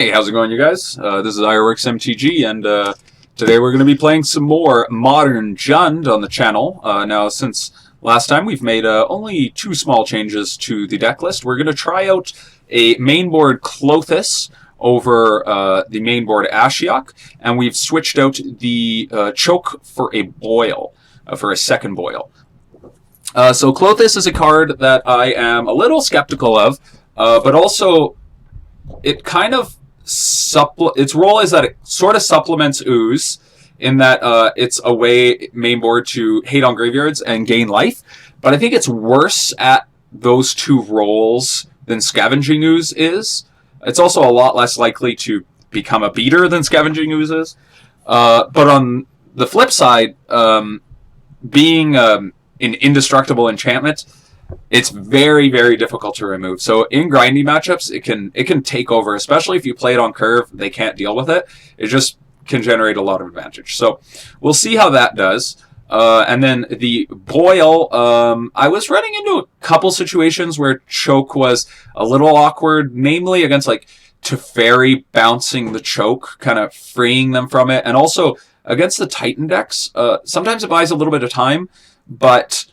Hey, how's it going, you guys? This is Ironworks MTG, and today we're going to be playing some more Modern Jund on the channel. Now, since last time, we've made only 2 small changes to the deck list. We're going to try out a mainboard Klothys over the mainboard Ashiok, and we've switched out the choke for a boil, for a second boil. So Klothys is a card that I am a little skeptical of, but also it kind of its role is that it sort of supplements Ooze in that it's a way mainboard to hate on graveyards and gain life, but I think it's worse at those 2 roles than Scavenging Ooze is. It's also a lot less likely to become a beater than Scavenging Ooze is. But on the flip side, being an indestructible enchantment, it's very, very difficult to remove. So in grindy matchups, it can take over, especially if you play it on curve. They can't deal with it. It just can generate a lot of advantage. So we'll see how that does. And then the boil, I was running into a couple situations where choke was a little awkward, namely against like Teferi bouncing the choke, kind of freeing them from it, and also against the Titan decks. Sometimes it buys a little bit of time, but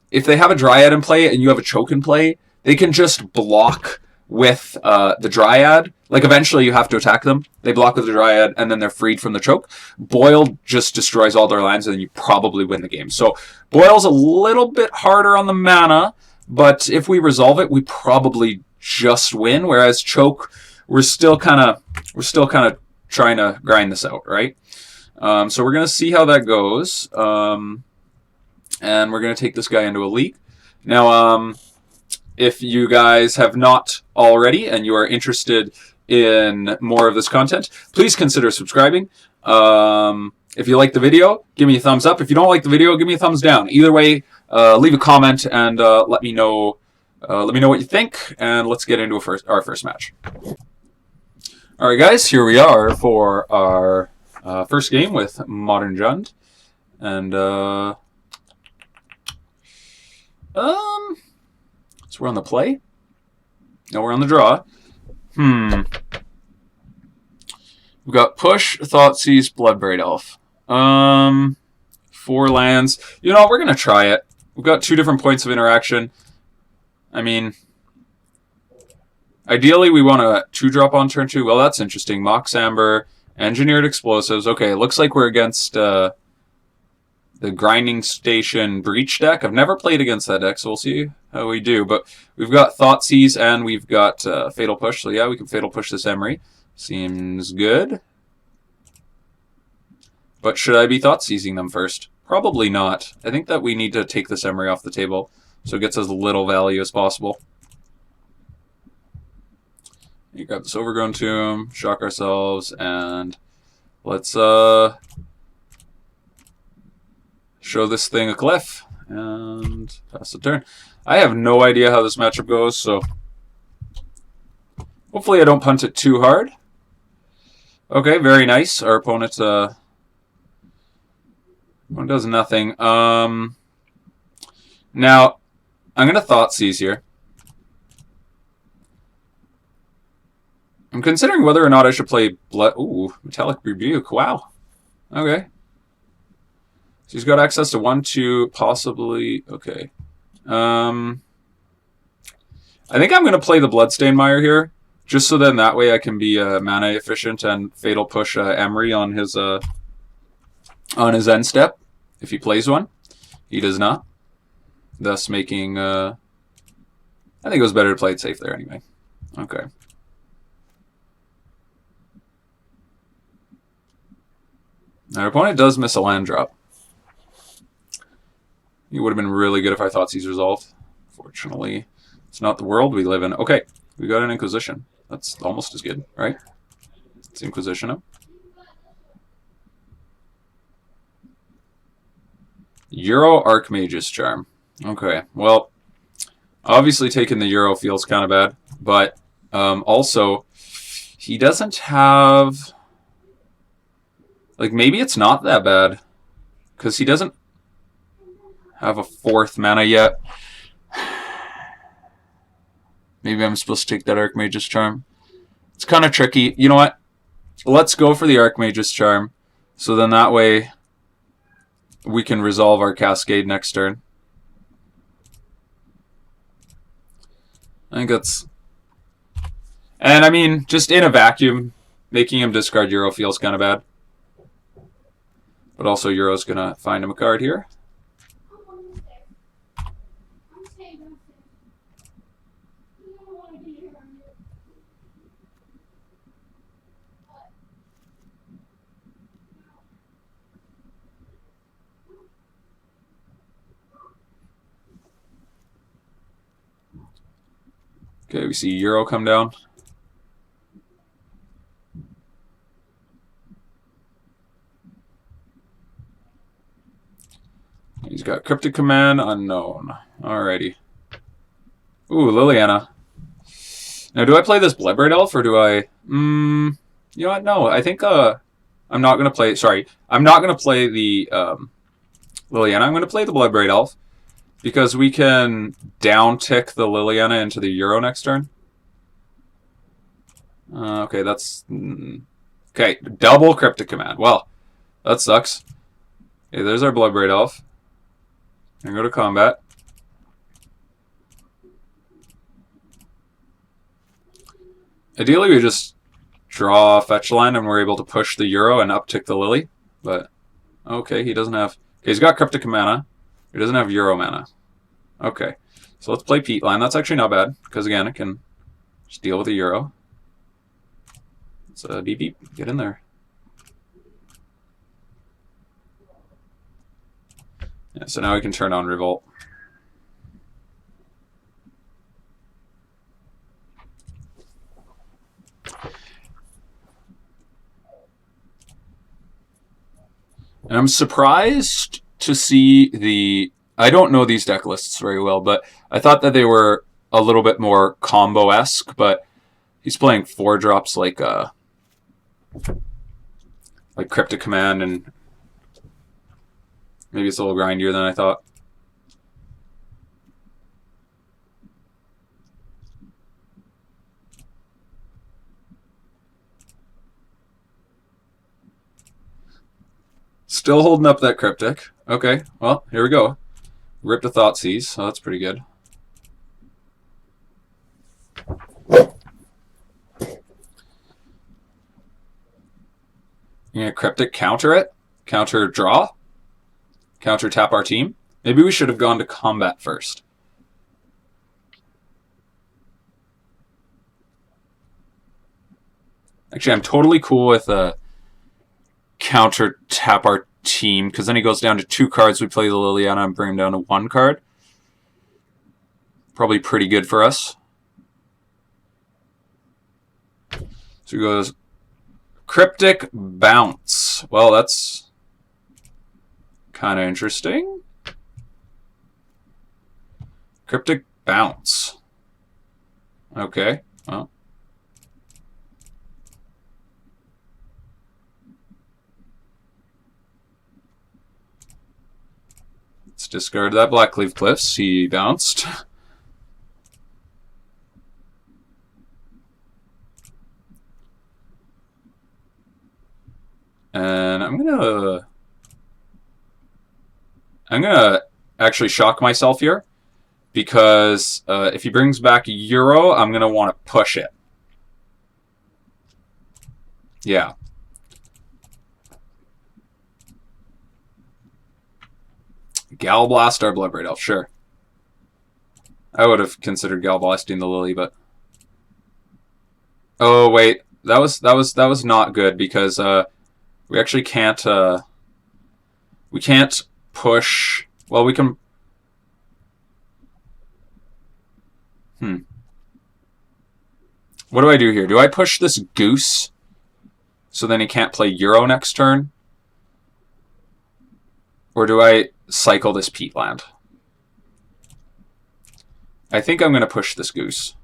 if they have a Dryad in play and you have a choke in play, they can just block with the Dryad. Like, eventually you have to attack them. They block with the Dryad, and then they're freed from the choke. Boil just destroys all their lands, and then you probably win the game. So Boil's a little bit harder on the mana, but if we resolve it, we probably just win. Whereas choke, we're still kind of trying to grind this out, right? So we're gonna see how that goes. And we're going to take this guy into a league. Now, if you guys have not already and you are interested in more of this content, please consider subscribing. If you like the video, give me a thumbs up. If you don't like the video, give me a thumbs down. Either way, leave a comment and let me know what you think. And let's get into our first match. All right, guys, here we are for our first game with Modern Jund, and so we're on the play. No, we're on the draw. We've got push, Thoughtseize, Bloodbraid Elf. 4 lands. You know, we're gonna try it. We've got 2 different points of interaction. I mean, ideally we want a 2-drop on turn 2. Well, that's interesting. Mox Amber, Engineered Explosives. Okay, it looks like we're against the Grinding Station Breach deck. I've never played against that deck, so we'll see how we do. But we've got Thoughtseize and we've got Fatal Push. So yeah, we can Fatal Push this Emery. Seems good. But should I be Thoughtseizing them first? Probably not. I think that we need to take this Emery off the table so it gets as little value as possible. You grab this Overgrown Tomb, shock ourselves, and let's show this thing a cliff and pass the turn. I have no idea how this matchup goes, so hopefully I don't punt it too hard. Okay, very nice. Our opponent does nothing. Now I'm gonna Thoughtseize here. I'm considering whether or not I should play Metallic Rebuke. Wow. Okay. So he's got access to 1, 2, possibly. Okay. I think I'm going to play the Bloodstained Mire here, just so then that way I can be mana efficient and Fatal Push Emery on his end step if he plays one. He does not, thus making. I think it was better to play it safe there anyway. Okay. Our opponent does miss a land drop. It would have been really good if I Thoughtseize resolved. Fortunately, it's not the world we live in. Okay, we got an Inquisition. That's almost as good, right? Let's Inquisition him. Euro Archmage's Charm. Okay, well, obviously taking the Euro feels kind of bad, but also, he doesn't have... Like, maybe it's not that bad, because he doesn't have a 4th mana yet. Maybe I'm supposed to take that Archmage's Charm. It's kind of tricky. You know what? Let's go for the Archmage's Charm. So then that way we can resolve our Cascade next turn. I think that's... And I mean, just in a vacuum, making him discard Euro feels kind of bad. But also Euro's going to find him a card here. Okay, we see Euro come down. He's got Cryptic Command, Unknown. Alrighty. Ooh, Liliana. Now, do I play this Bloodbraid Elf, or do I... you know what? No, I think I'm not going to play... Sorry, I'm not going to play the Liliana. I'm going to play the Bloodbraid Elf. Because we can down-tick the Liliana into the Euro next turn. Okay, that's... Okay, double Cryptic Command. Well, that sucks. Okay, there's our Bloodbraid Elf. And go to combat. Ideally, we just draw a fetch line and we're able to push the Euro and uptick the Lily. But, okay, he doesn't have... Okay, he's got Cryptic Mana. He doesn't have Euro mana. Okay, so let's play Peatland. That's actually not bad, because again, it can just deal with a Euro. Let's beep beep, get in there. Yeah, so now we can turn on Revolt. And I'm surprised to see the... I don't know these deck lists very well, but I thought that they were a little bit more combo-esque, but he's playing 4-drops like Cryptic Command, and maybe it's a little grindier than I thought. Still holding up that Cryptic. Okay, well, here we go. Ripped a Thoughtseize, so that's pretty good. You gonna Cryptic counter it? Counter draw? Counter tap our team? Maybe we should have gone to combat first. Actually, I'm totally cool with a counter tap our team, because then he goes down to 2 cards. We play the Liliana and bring him down to 1 card. Probably pretty good for us. So he goes Cryptic Bounce. Well, that's kind of interesting. Cryptic Bounce. Okay, well. Let's discard that Blackcleave Cliffs. He bounced. And I'm gonna actually shock myself here, because if he brings back Euro, I'm gonna want to push it. Yeah. Galblast our Bloodbraid Elf, sure. I would have considered Galblasting the Lily, but oh wait, that was not good, because we actually can't we can't push. Well, we can. What do I do here? Do I push this Goose so then he can't play Euro next turn? Or do I cycle this Peatland? I think I'm going to push this Goose.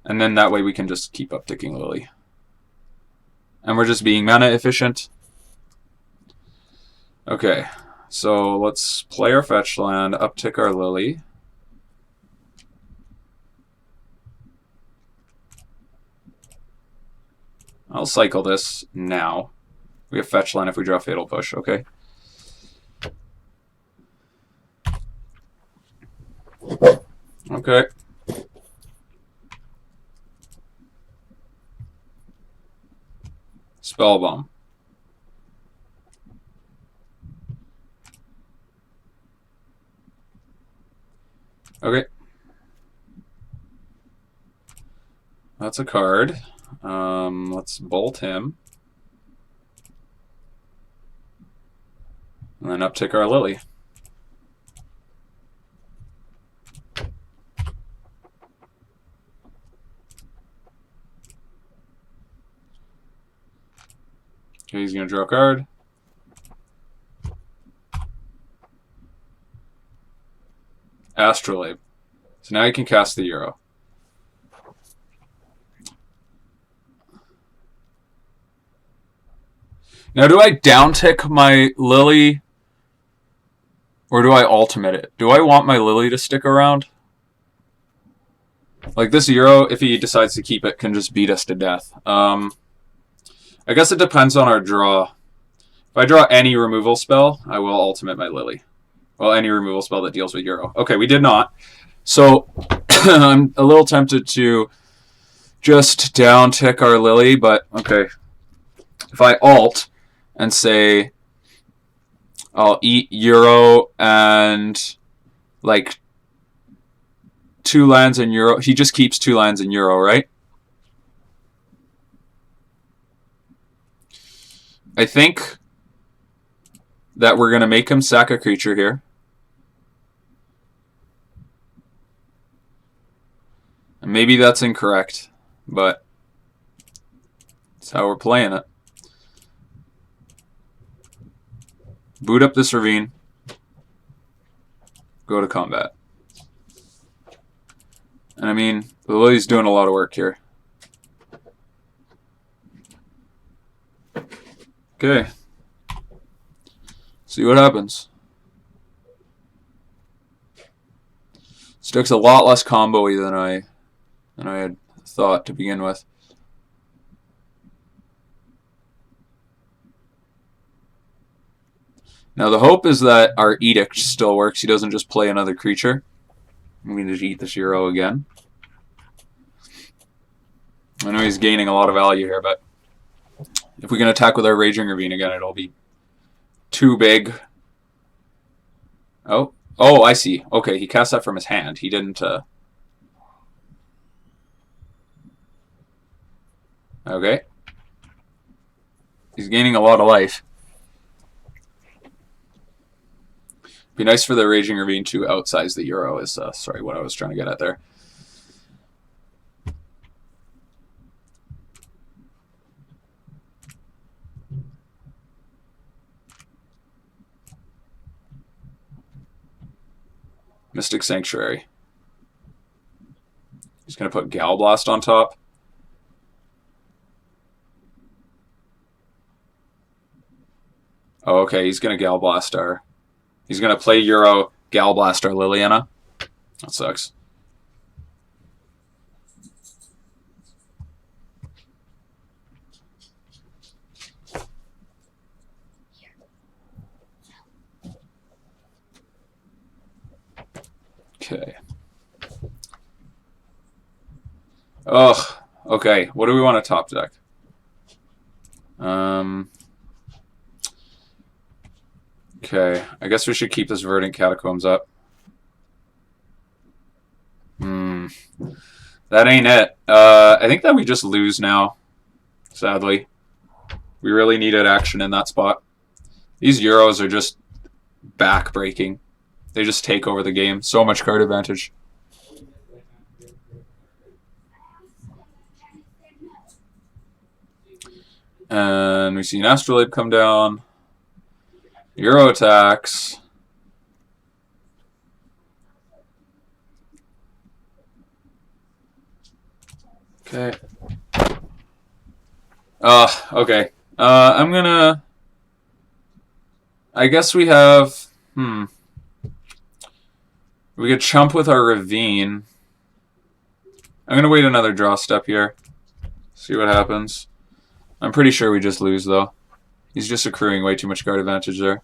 And then that way we can just keep upticking Lily. And we're just being mana efficient. Okay, so let's play our fetch land, uptick our Lily. I'll cycle this now. We have fetch line if we draw Fatal Push, okay. Okay. Spellbomb. Okay. That's a card. Let's bolt him. And then uptick our Lily. Okay, he's going to draw a card. Astrolabe. So now you can cast the Euro. Now, do I downtick my Lily, or do I ultimate it? Do I want my Lily to stick around? Like, this Euro, if he decides to keep it, can just beat us to death. I guess it depends on our draw. If I draw any removal spell, I will ultimate my Lily. Well, any removal spell that deals with Euro. Okay, we did not. So, I'm a little tempted to just downtick our Lily, but okay. If I alt and say I'll eat Euro and like 2 lands in Euro, he just keeps 2 lands in Euro, right? I think that we're going to make him sack a creature here. And maybe that's incorrect, but that's how we're playing it. Boot up this ravine. Go to combat. And I mean, the Lily's doing a lot of work here. Okay. See what happens. This deck's a lot less combo-y than I had thought to begin with. Now the hope is that our Edict still works. He doesn't just play another creature. I'm going to just eat this Euro again. I know he's gaining a lot of value here, but if we can attack with our Raging Ravine again, it'll be too big. Oh, I see. Okay, he cast that from his hand. He didn't... Okay. He's gaining a lot of life. Be nice for the Raging Ravine to outsize the Euro is, sorry, what I was trying to get at there. Mystic Sanctuary. He's going to put Galblast on top. Oh, okay, he's going to Galblast our... He's going to play Euro, Galblast our Liliana. That sucks. Okay. Ugh. Okay, what do we want to top deck? Okay, I guess we should keep this Verdant Catacombs up. That ain't it. I think that we just lose now, sadly. We really needed action in that spot. These Euros are just back-breaking. They just take over the game. So much card advantage. And we see an Astrolabe come down. Euro attacks. Okay. Okay. I'm gonna... I guess we have... We could chump with our Ravine. I'm gonna wait another draw step here. See what happens. I'm pretty sure we just lose, though. He's just accruing way too much guard advantage there.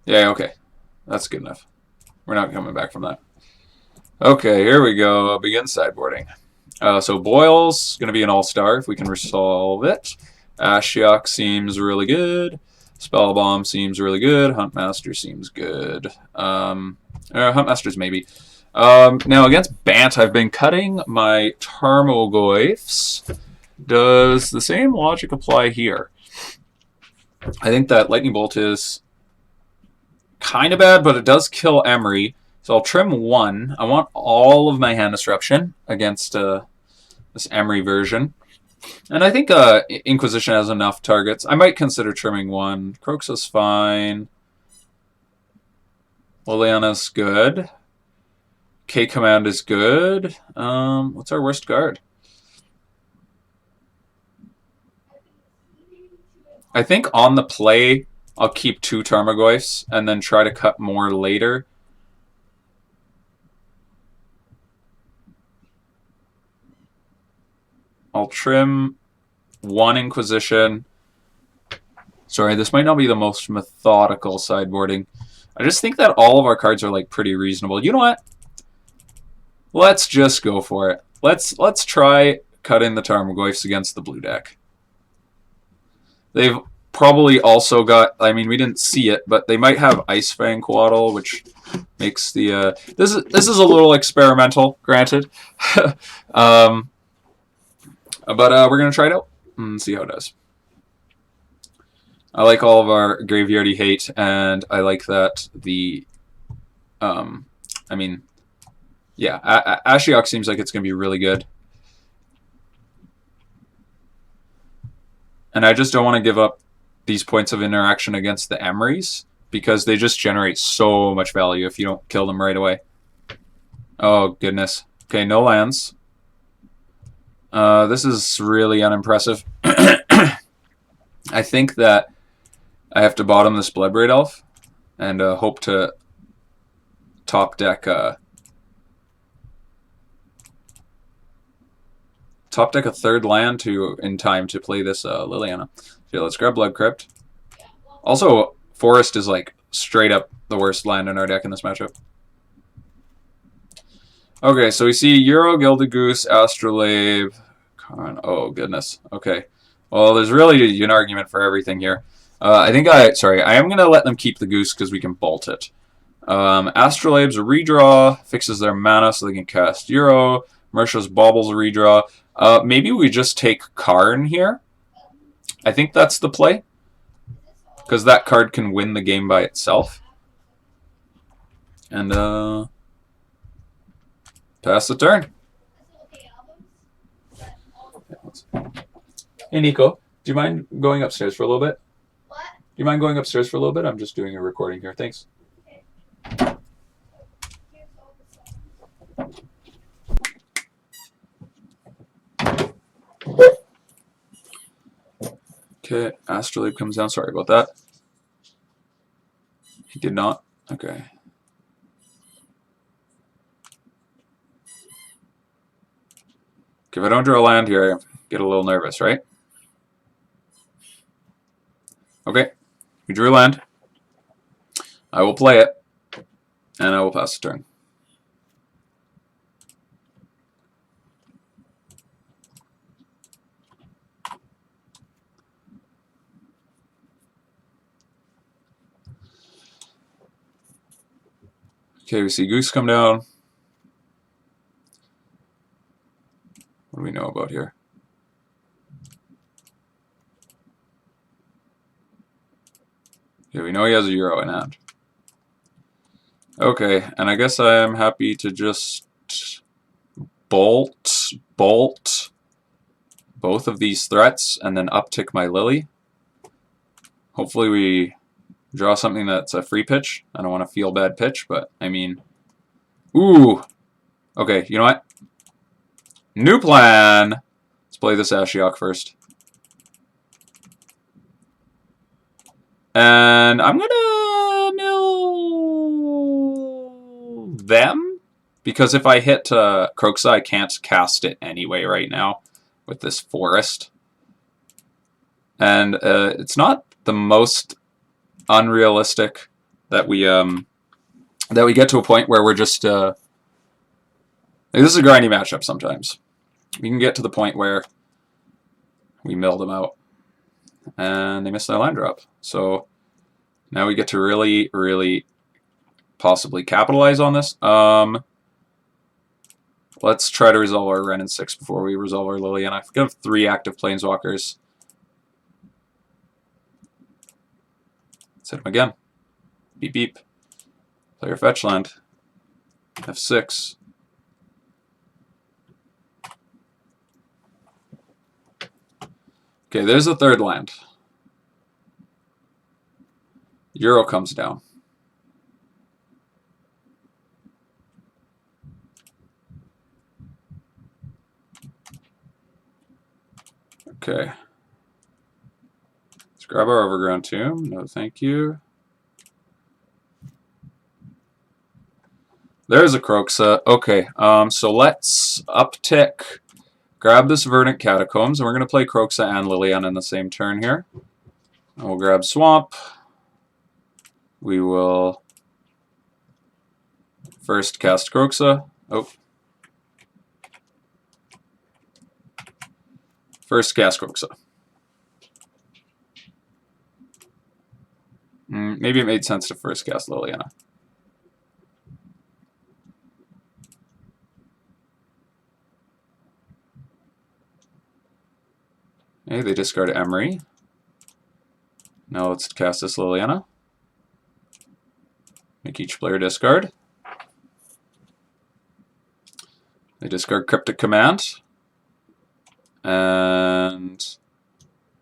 Yeah, okay. That's good enough. We're not coming back from that. Okay, here we go. Begin sideboarding. So Boyle's going to be an all-star if we can resolve it. Ashiok seems really good. Spellbomb seems really good. Huntmaster seems good. Huntmaster's maybe. Now against Bant, I've been cutting my Tarmogoyfs. Does the same logic apply here? I think that Lightning Bolt is kind of bad, but it does kill Emery. So I'll trim 1. I want all of my hand disruption against this Emery version. And I think Inquisition has enough targets. I might consider trimming 1. Kroxa's fine. Liliana's good. K-Command is good. What's our worst card? I think on the play, I'll keep 2 Tarmogoyfs and then try to cut more later. I'll trim 1 Inquisition. Sorry, this might not be the most methodical sideboarding. I just think that all of our cards are like pretty reasonable. You know what? Let's just go for it. Let's try cutting the Tarmogoyfs against the blue deck. They've probably also got, I mean, we didn't see it, but they might have Ice Fang Quaddle, which makes the this is a little experimental, granted. But we're going to try it out and see how it does. I like all of our graveyardy hate, and I like that the, I mean, yeah, Ashiok seems like it's going to be really good. And I just don't want to give up these points of interaction against the Emrys, because they just generate so much value if you don't kill them right away. Oh, goodness. Okay, no lands. This is really unimpressive. I think that I have to bottom this Bloodbraid Elf and hope to top deck a third land in time to play this Liliana. Okay, let's grab Blood Crypt. Also, Forest is like straight up the worst land in our deck in this matchup. Okay, so we see Euro, Gilded Goose, Astrolabe. Oh, goodness. Okay. Well, there's really an argument for everything here. I am going to let them keep the Goose because we can bolt it. Astrolabe's a redraw, fixes their mana so they can cast Euro. Mersha's Bauble's a redraw. Maybe we just take Karn here. I think that's the play, because that card can win the game by itself. And pass the turn. Hey, Nico, do you mind going upstairs for a little bit? What? Do you mind going upstairs for a little bit? I'm just doing a recording here. Thanks. Okay, Astrolabe comes down. Sorry about that. He did not. Okay. If I don't draw a land here, I get a little nervous, right? Okay, we drew a land. I will play it, and I will pass the turn. Okay, we see Goose come down. What do we know about here? Okay, we know he has a Euro in hand. Okay, and I guess I am happy to just bolt both of these threats and then uptick my Lily. Hopefully we draw something that's a free pitch. I don't want to feel bad pitch, but I mean, ooh. Okay, you know what? New plan. Let's play this Ashiok first. And I'm gonna mill them, because if I hit Kroxa, I can't cast it anyway right now with this forest. And it's not the most unrealistic that we get to a point where we're just... this is a grindy matchup sometimes. We can get to the point where we mill them out. And they missed their land drop. So now we get to really, really possibly capitalize on this. Let's try to resolve our Wrenn and Six before we resolve our Liliana. We have 3 active Planeswalkers. Let's hit them again. Beep beep. Play your fetch land. F6. Okay, there's the 3rd land. Euro comes down. Okay. Let's grab our Overgrown Tomb. No, thank you. There's a Kroxa. Okay, so let's uptick. Grab this Verdant Catacombs, and we're going to play Kroxa and Liliana in the same turn here. And we'll grab Swamp. We will first cast Kroxa. Oh. First cast Kroxa. Maybe it made sense to first cast Liliana. Okay, they discard Emery. Now let's cast this Liliana. Make each player discard. They discard Cryptic Command. And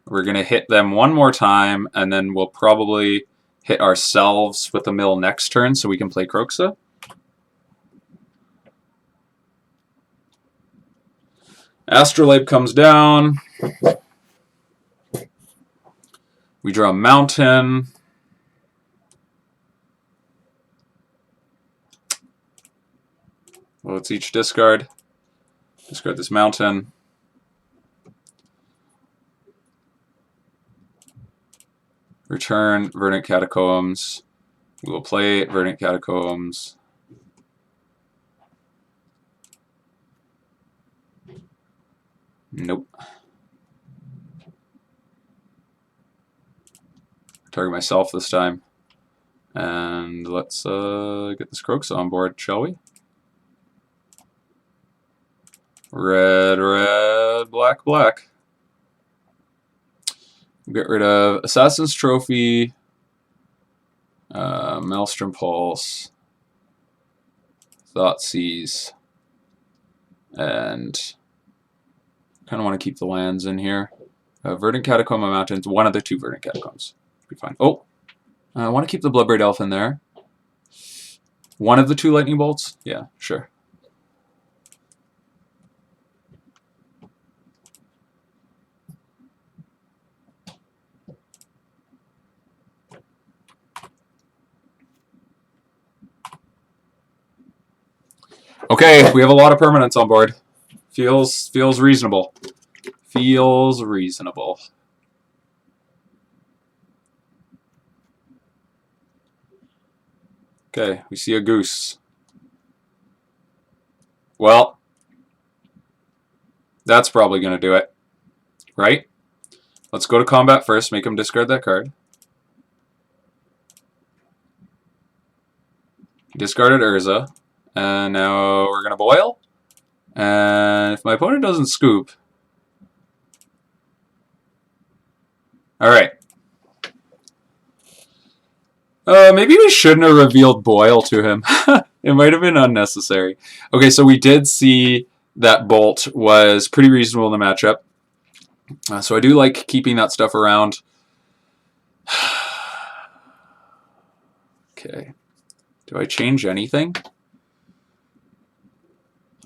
we're going to hit them one more time, and then we'll probably hit ourselves with a mill next turn so we can play Kroxa. Astrolabe comes down. We draw a mountain. Well, let's each discard. Discard this mountain. Return Verdant Catacombs. We will play Verdant Catacombs. Nope. Target myself this time. And let's get this Kroxa on board, shall we? Red, red, black, black. Get rid of Assassin's Trophy, Maelstrom Pulse, Thoughtseize, and kind of want to keep the lands in here. Verdant Catacomb Mountains, one of the 2 Verdant Catacombs. Be fine. Oh, I want to keep the Bloodbraid Elf in there. One of the 2 Lightning Bolts? Yeah, sure. Okay, we have a lot of permanents on board. Feels reasonable. Feels reasonable. Okay, we see a goose. Well, that's probably going to do it, right? Let's go to combat first, make him discard that card. Discarded Urza. And now we're going to boil. And if my opponent doesn't scoop... Alright. Maybe we shouldn't have revealed boil to him. It might have been unnecessary. Okay, so we did see that Bolt was pretty reasonable in the matchup. So I do like keeping that stuff around. Okay. Do I change anything?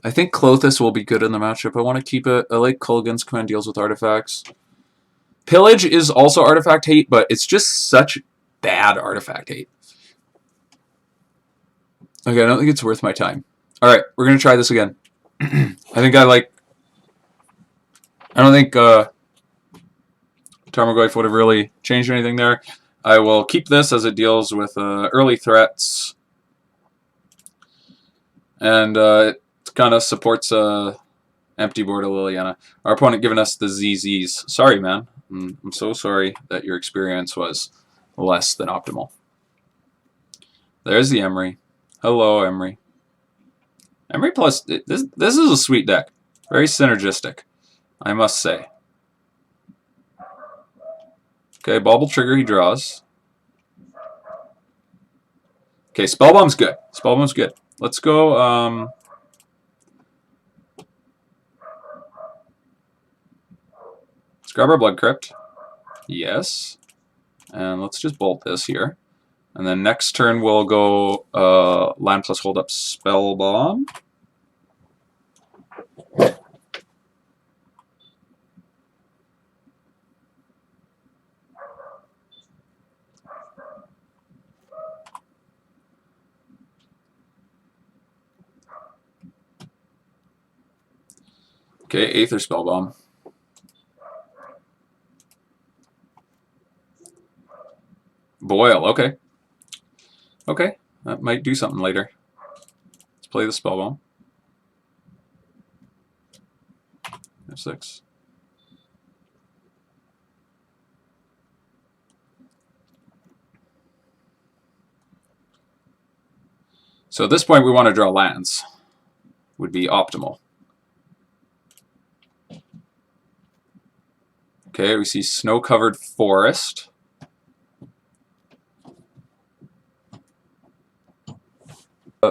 I think Klothys will be good in the matchup. I want to keep it. I like Kolaghan's command deals with artifacts. Pillage is also artifact hate, but it's just such bad artifact hate. Okay, I don't think it's worth my time. Alright, we're going to try this again. I think I don't think Tarmogoyf would have really changed anything there. I will keep this as it deals with early threats. And it kind of supports empty board of Liliana. Our opponent giving us the ZZs. Sorry, man. I'm so sorry that your experience was less than optimal. There's the Emery. Hello, Emery. Emery plus... This is a sweet deck. Very synergistic, I must say. Okay, Bauble Trigger he draws. Okay, Spellbomb's good. Spellbomb's good. Let's go... let's grab our Blood Crypt. Yes. And let's just bolt this here. And then next turn we'll go land plus hold up Spellbomb. Okay, Aether Spellbomb. Boil, okay. Okay, that might do something later. Let's play the Spellbomb. F6. So at this point we want to draw lands. Would be optimal. Okay, we see Snow-Covered Forest.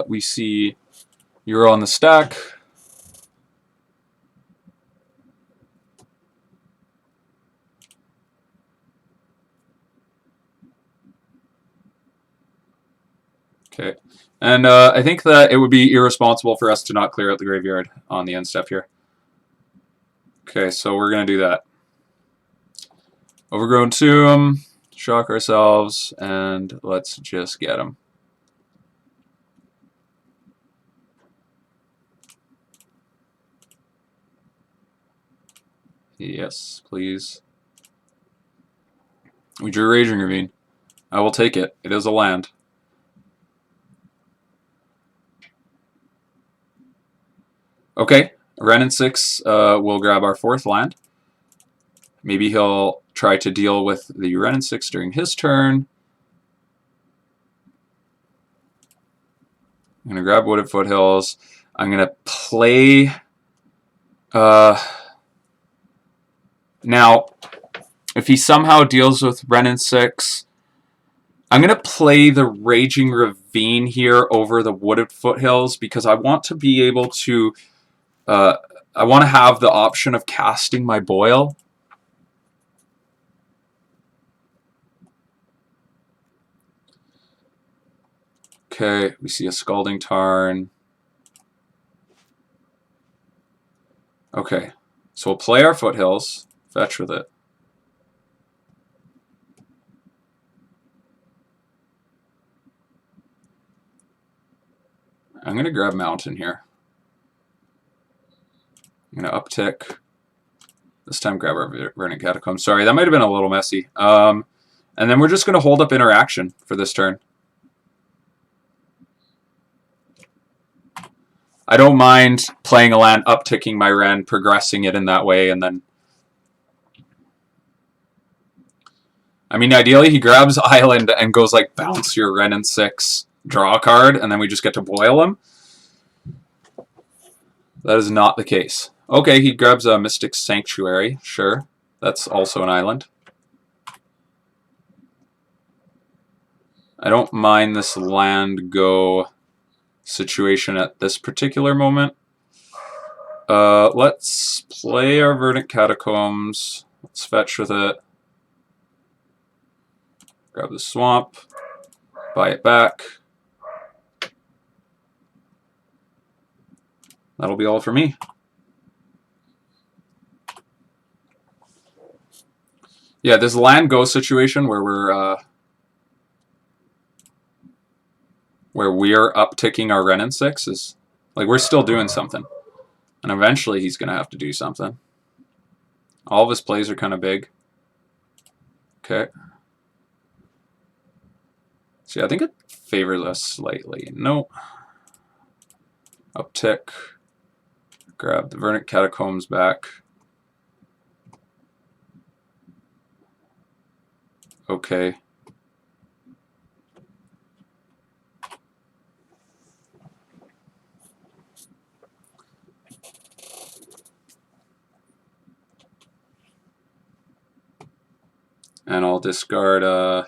We see Euro on the stack. Okay, and I think that it would be irresponsible for us to not clear out the graveyard on the end step here. Okay, so we're going to do that. Overgrown Tomb, shock ourselves, and let's just get him. Yes, please. We drew Raging Ravine. I will take it. It is a land. Okay, Wrenn and Six will grab our 4th land. Maybe he'll try to deal with the Wrenn and Six during his turn. I'm going to grab Wooded Foothills. I'm going to play... now, if he somehow deals with Wrenn and Six, I'm going to play the Raging Ravine here over the Wooded Foothills because I want to be able to... I want to have the option of casting my Boil. Okay, we see a Scalding Tarn. Okay, so we'll play our Foothills, fetch with it. I'm going to grab Mountain here. I'm going to uptick. This time grab our Verdant Catacombs. Sorry, that might have been a little messy. And then we're just going to hold up interaction for this turn. I don't mind playing a land, upticking my Wrenn, progressing it in that way, and then... I mean, ideally he grabs Island and goes like, bounce your Wrenn and Six, draw a card, and then we just get to Boil him. That is not the case. Okay, he grabs a Mystic Sanctuary, sure. That's also an island. I don't mind this land go situation at this particular moment. Let's play our Verdant Catacombs. Let's fetch with it. Grab the swamp. Buy it back. That'll be all for me. Yeah, this land go situation where we're where we're upticking our Wrenn and Six is like we're still doing something, and eventually he's gonna have to do something. All of his plays are kind of big. Okay. See, I think it favors us slightly. Nope. Uptick. Grab the Verdant Catacombs back. Okay. And I'll discard, I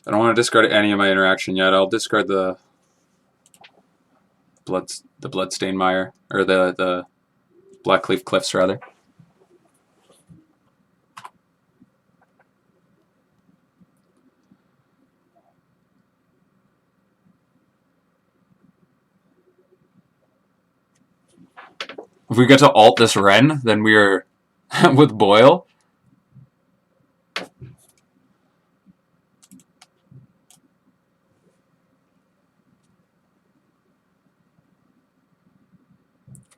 don't want to discard any of my interaction yet. I'll discard the Bloodstained Mire, or the Blackcleave Cliffs, rather. If we get to alt this Wrenn, then we are with Boil.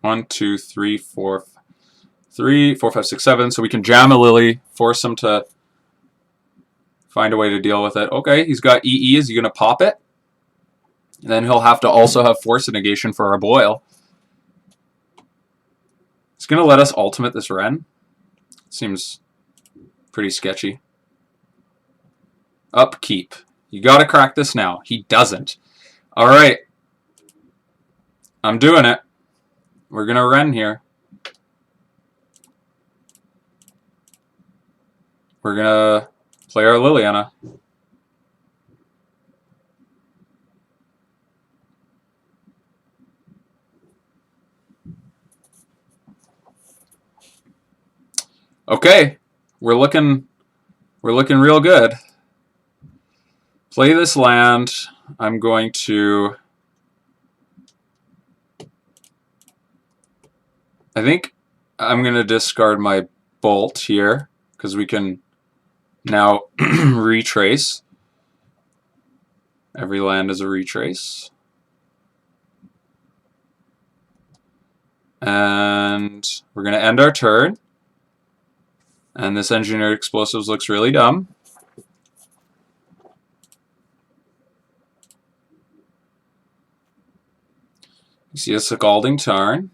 One, two, three, four, 5, 6, 7. So we can jam a Lily, force him to find a way to deal with it. Okay, he's got EE. Is he going to pop it? And then he'll have to also have Force of Negation for our Boil. He's going to let us ultimate this Wrenn. Seems pretty sketchy. Upkeep. You got to crack this now. He doesn't. All right. I'm doing it. We're going to Wrenn here. We're going to play our Liliana. Okay. We're looking real good. Play this land. I'm going to... I think I'm going to discard my Bolt here, because we can now retrace. Every land is a retrace. And we're going to end our turn. And this Engineered Explosives looks really dumb. You see a Scalding Tarn.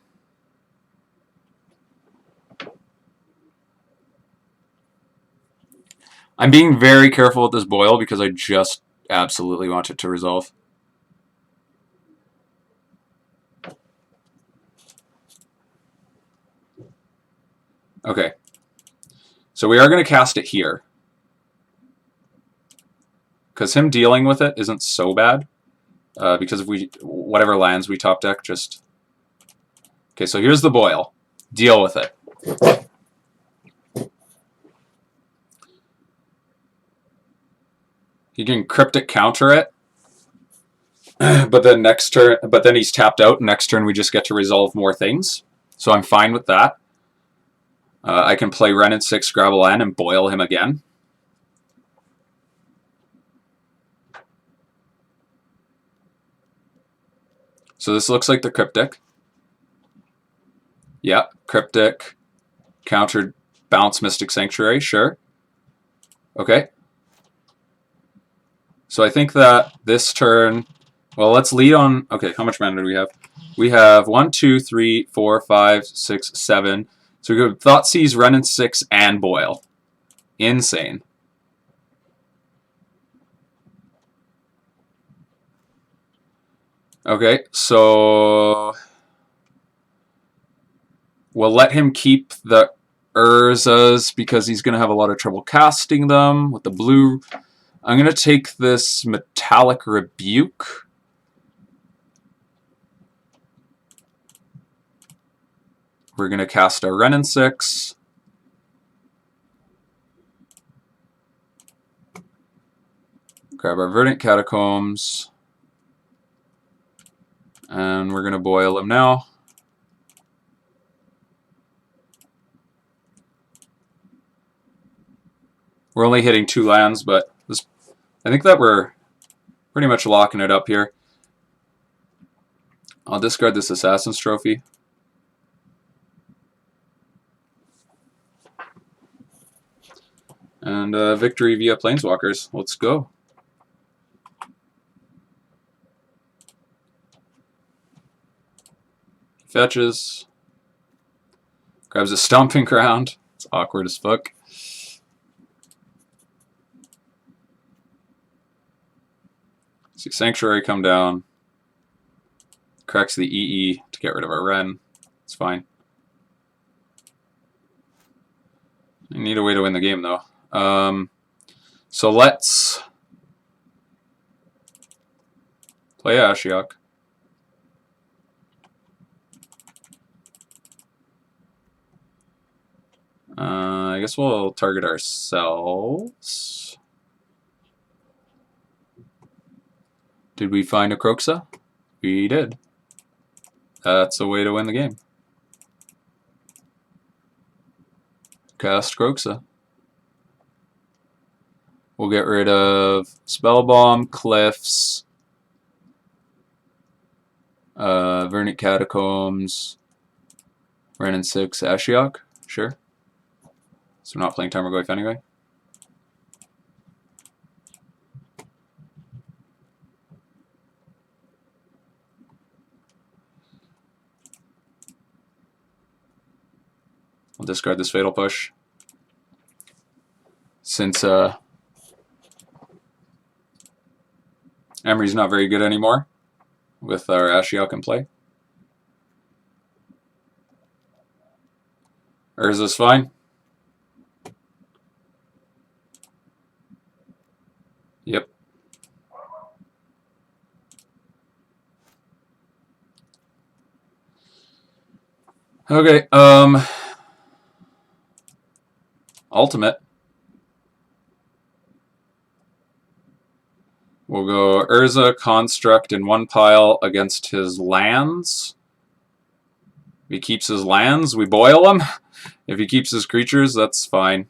I'm being very careful with this Boil because I just absolutely want it to resolve. Okay. So we are going to cast it here. Because him dealing with it isn't so bad. Because if whatever lands we top deck, just... Okay, so here's the Boil. Deal with it. He can Cryptic counter it, but then next turn, but then he's tapped out. Next turn, we just get to resolve more things. So I'm fine with that. I can play Wrenn and Six, grab a land, and Boil him again. So this looks like the Cryptic. Yeah, Cryptic, countered, bounce Mystic Sanctuary, sure. Okay. So I think that this turn, well, let's lead on. Okay, how much mana do we have? We have 1, 2, 3, 4, 5, 6, 7. So we go Thoughtseize, Wrenn and Six, and Boil. Insane. Okay, so we'll let him keep the Urzas because he's going to have a lot of trouble casting them with the blue. I'm going to take this Metallic Rebuke. We're going to cast our Wrenn and Six. Grab our Verdant Catacombs. And we're going to Boil them now. We're only hitting 2 lands, but this, I think that we're Pretty much locking it up here. I'll discard this Assassin's Trophy. And victory via Planeswalkers. Let's go. Fetches. Grabs a Stomping Ground. It's awkward as fuck. See Sanctuary come down. Cracks the EE to get rid of our Wrenn. It's fine. I need a way to win the game though. So let's play Ashiok. I guess we'll target ourselves. Did we find a Kroxa? We did. That's a way to win the game. Cast Kroxa. We'll get rid of Spellbomb, Cliffs, Verdant Catacombs, Wrenn and Six, Ashiok. Sure. So we're not playing Tarmogoyf anyway. We'll discard this Fatal Push. Since Emery's not very good anymore with our Ashiok in play. Urza's fine. Yep. Okay, Ultimate. We'll go Urza Construct in one pile against his lands. If he keeps his lands, we boil him. If he keeps his creatures, that's fine.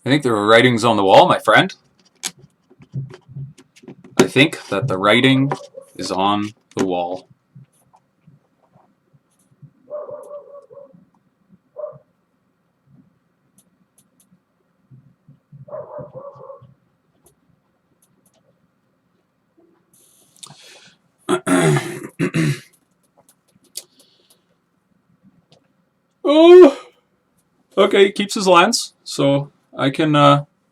I think there are writings on the wall, my friend. I think that the writing is on the wall. Oh, okay, keeps his lands, so I can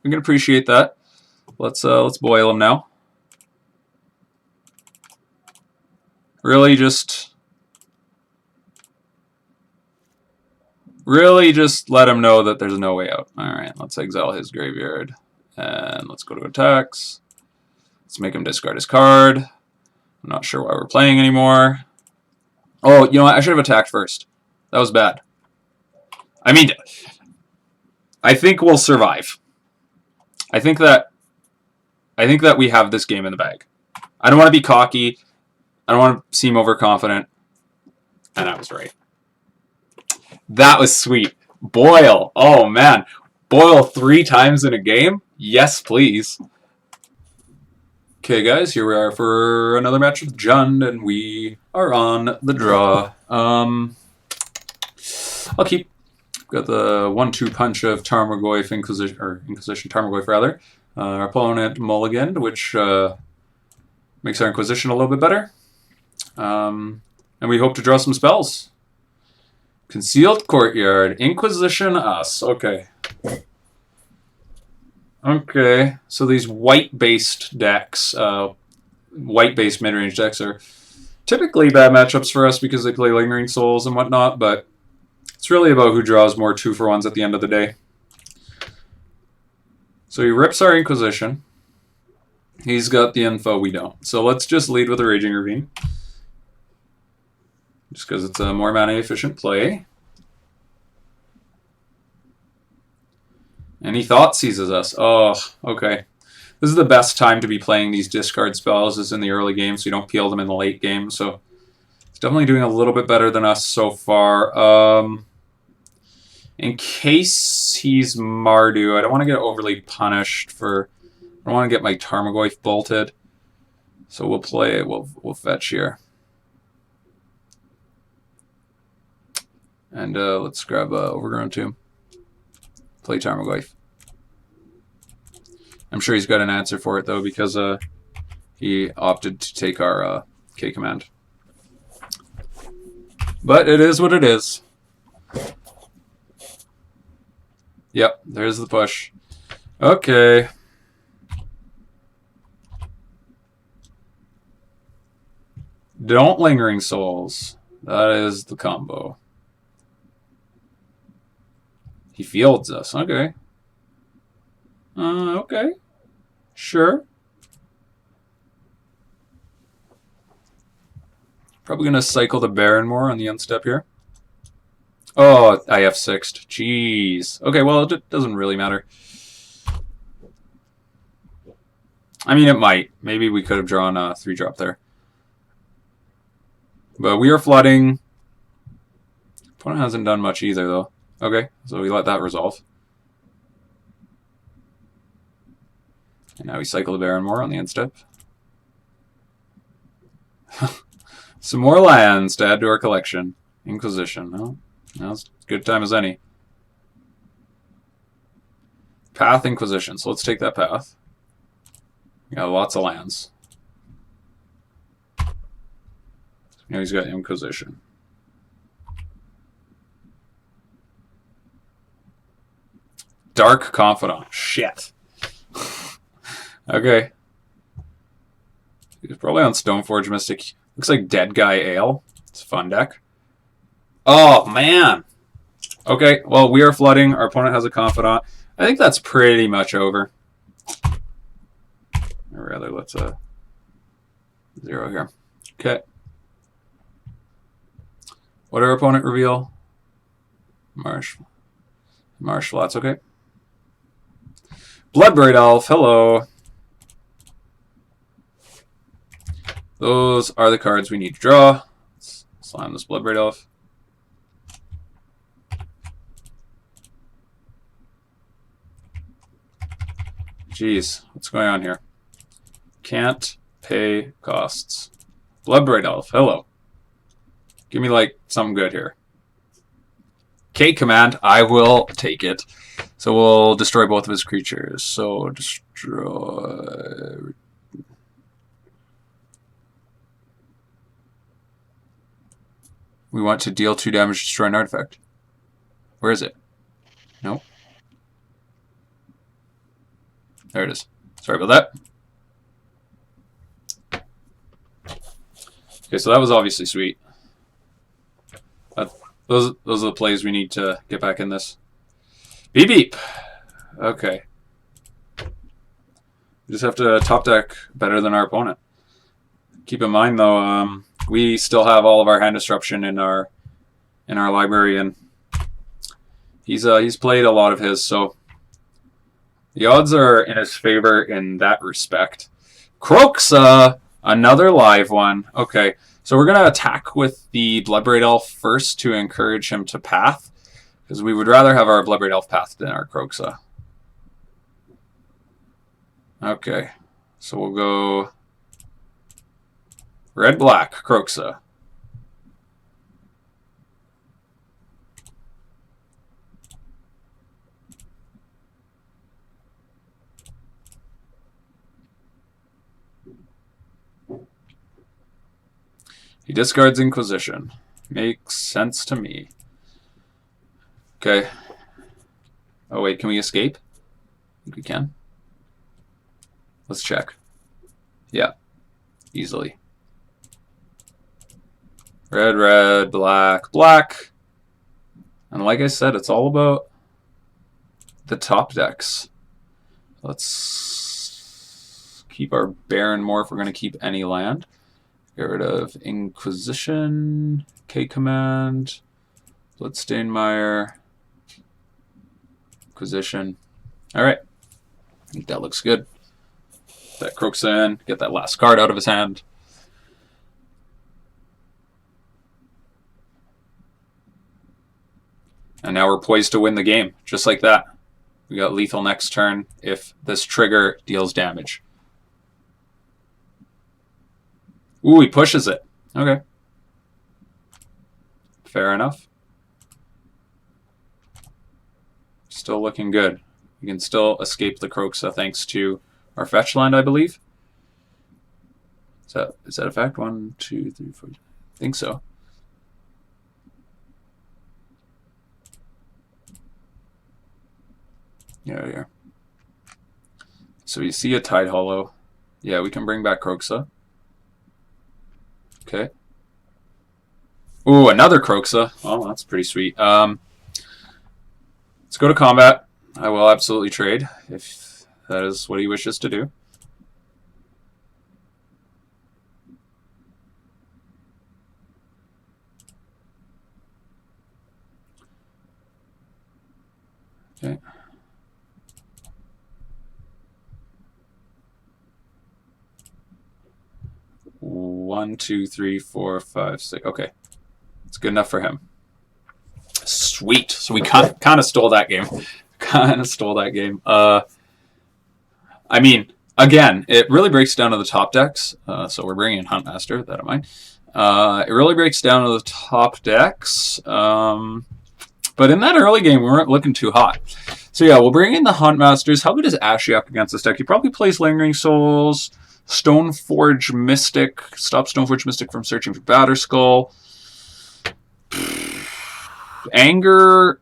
appreciate that. Let's boil him now. Really just let him know that there's no way out. Alright, let's exile his graveyard. And let's go to attacks. Let's make him discard his card. I'm not sure why we're playing anymore. Oh, you know what? I should have attacked first. That was bad. I mean, I think we'll survive. I think that we have this game in the bag. I don't want to be cocky. I don't want to seem overconfident. And I was right. That was sweet. Boil. Oh, man. Boil 3 times in a game? Yes, please. Okay, guys. Here we are for another match with Jund, and we are on the draw. I'll keep. Got the 1-2 punch of Tarmogoyf, Inquisition Tarmogoyf rather. Our opponent mulliganed, which makes our Inquisition a little bit better. And we hope to draw some spells. Concealed Courtyard, Inquisition us. Okay. Okay, so these white-based decks, white-based mid-range decks are typically bad matchups for us because they play Lingering Souls and whatnot, but it's really about who draws more 2-for-1s at the end of the day. So he rips our Inquisition. He's got the info, we don't. So let's just lead with a Raging Ravine. Just because it's a more mana-efficient play. And he Thoughtseizes us. Oh, okay. This is the best time to be playing these discard spells, is in the early game, so you don't peel them in the late game. So it's definitely doing a little bit better than us so far. In case he's Mardu, I don't want to get overly punished for... I don't want to get my Tarmogoyf bolted. So we'll play... We'll fetch here. And let's grab Overgrown Tomb. Play Tarmogoyf. I'm sure he's got an answer for it, though, because he opted to take our K command. But it is what it is. Yep, there's the push. Okay. Don't Lingering Souls. That is the combo. He fields us. Okay. Okay. Sure. Probably going to cycle the Barren Moor on the unstep here. Oh, I F6'd. Jeez. Okay, well, it doesn't really matter. I mean, it might. Maybe we could have drawn a 3-drop there. But we are flooding. Opponent hasn't done much either, though. Okay, so we let that resolve. And now we cycle the Barren Moor on the end step. Some more lands to add to our collection. Inquisition. No, that's as good time as any. Path Inquisition. So let's take that path. We got lots of lands. Now he's got Inquisition. Dark Confidant. Shit. Okay. He's probably on Stoneforge Mystic. Looks like Deadguy Ale. It's a fun deck. Oh, man. Okay, well, we are flooding. Our opponent has a Confidant. I think that's pretty much over. Or rather, let's 0 here. Okay. What did our opponent reveal? Marsh Flats, okay. Bloodbraid Elf, hello. Those are the cards we need to draw. Let's slam this Bloodbraid Elf. Jeez, what's going on here? Can't pay costs. Bloodbraid Elf, hello. Give me, like, something good here. K command, I will take it. So we'll destroy both of his creatures. So destroy... We want to deal 2 damage, destroy an artifact. Where is it? Nope. There it is. Sorry about that. Okay, so that was obviously sweet. Those are the plays we need to get back in this. Beep beep. Okay. We just have to top deck better than our opponent. Keep in mind though, we still have all of our hand disruption in our library, and he's played a lot of his, so the odds are in his favor in that respect. Kroxa, another live one. Okay. So we're going to attack with the Bloodbraid Elf first to encourage him to path, because we would rather have our Bloodbraid Elf path than our Kroxa. Okay, so we'll go red-black, Kroxa. He discards Inquisition. Makes sense to me. Okay. Oh wait, can we escape? I think we can. Let's check. Yeah. Easily. Red, red, black, black. And like I said, it's all about the top decks. Let's keep our Barren Moor if we're going to keep any land. Get rid of Inquisition, K command, Bloodstained Mire, Inquisition. Alright. I think that looks good. That Kroxa in, get that last card out of his hand. And now we're poised to win the game, just like that. We got lethal next turn if this trigger deals damage. Ooh, he pushes it. Okay. Fair enough. Still looking good. We can still escape the Kroxa thanks to our fetch land, I believe. Is that a fact? 1, 2, 3, 4. I think so. Yeah. So you see a Tide Hollow. Yeah, we can bring back Kroxa. Okay. Ooh, another Kroxa. Oh, that's pretty sweet. Let's go to combat. I will absolutely trade if that is what he wishes to do. Okay. One, two, three, four, five, six. Okay. It's good enough for him. Sweet. So we kind of stole that game. I mean, again, it really breaks down to the top decks. So we're bringing in Huntmaster, that of mine. It really breaks down to the top decks. But in that early game, we weren't looking too hot. So yeah, we'll bring in the Huntmasters. How good is Ashiok against this deck? He probably plays Lingering Souls, Stoneforge Mystic, stop Stoneforge Mystic from searching for Batterskull. Anger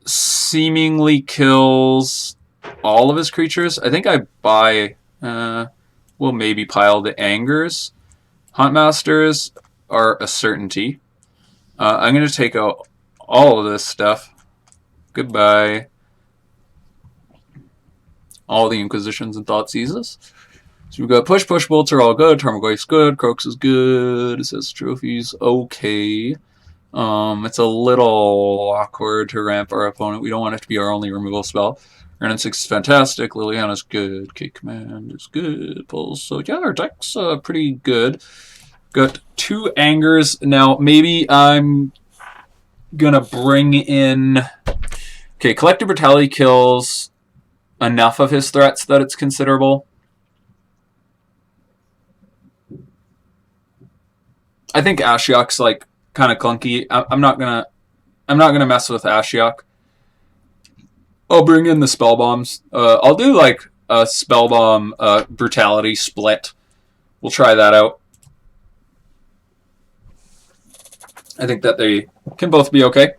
seemingly kills all of his creatures. I think I buy... we'll maybe pile the Angers. Huntmasters are a certainty. I'm going to take out all of this stuff. Goodbye. All the Inquisitions and Thoughtseizes. So we've got push bolts are all good. Tarmogoyf's good. Kroxa's good. It says trophies okay. It's a little awkward to ramp our opponent. We don't want it to be our only removal spell. Wrenn and Six is fantastic. Liliana's good. K-Command is good. Pulse. So yeah, our deck's pretty good. Got 2 Angers. Now, maybe I'm gonna bring in... Okay, Collective Brutality kills enough of his threats that it's considerable. I think Ashiok's like kind of clunky. I'm not gonna mess with Ashiok. I'll bring in the Spellbombs. I'll do like a Spellbomb Brutality split. We'll try that out. I think that they can both be okay.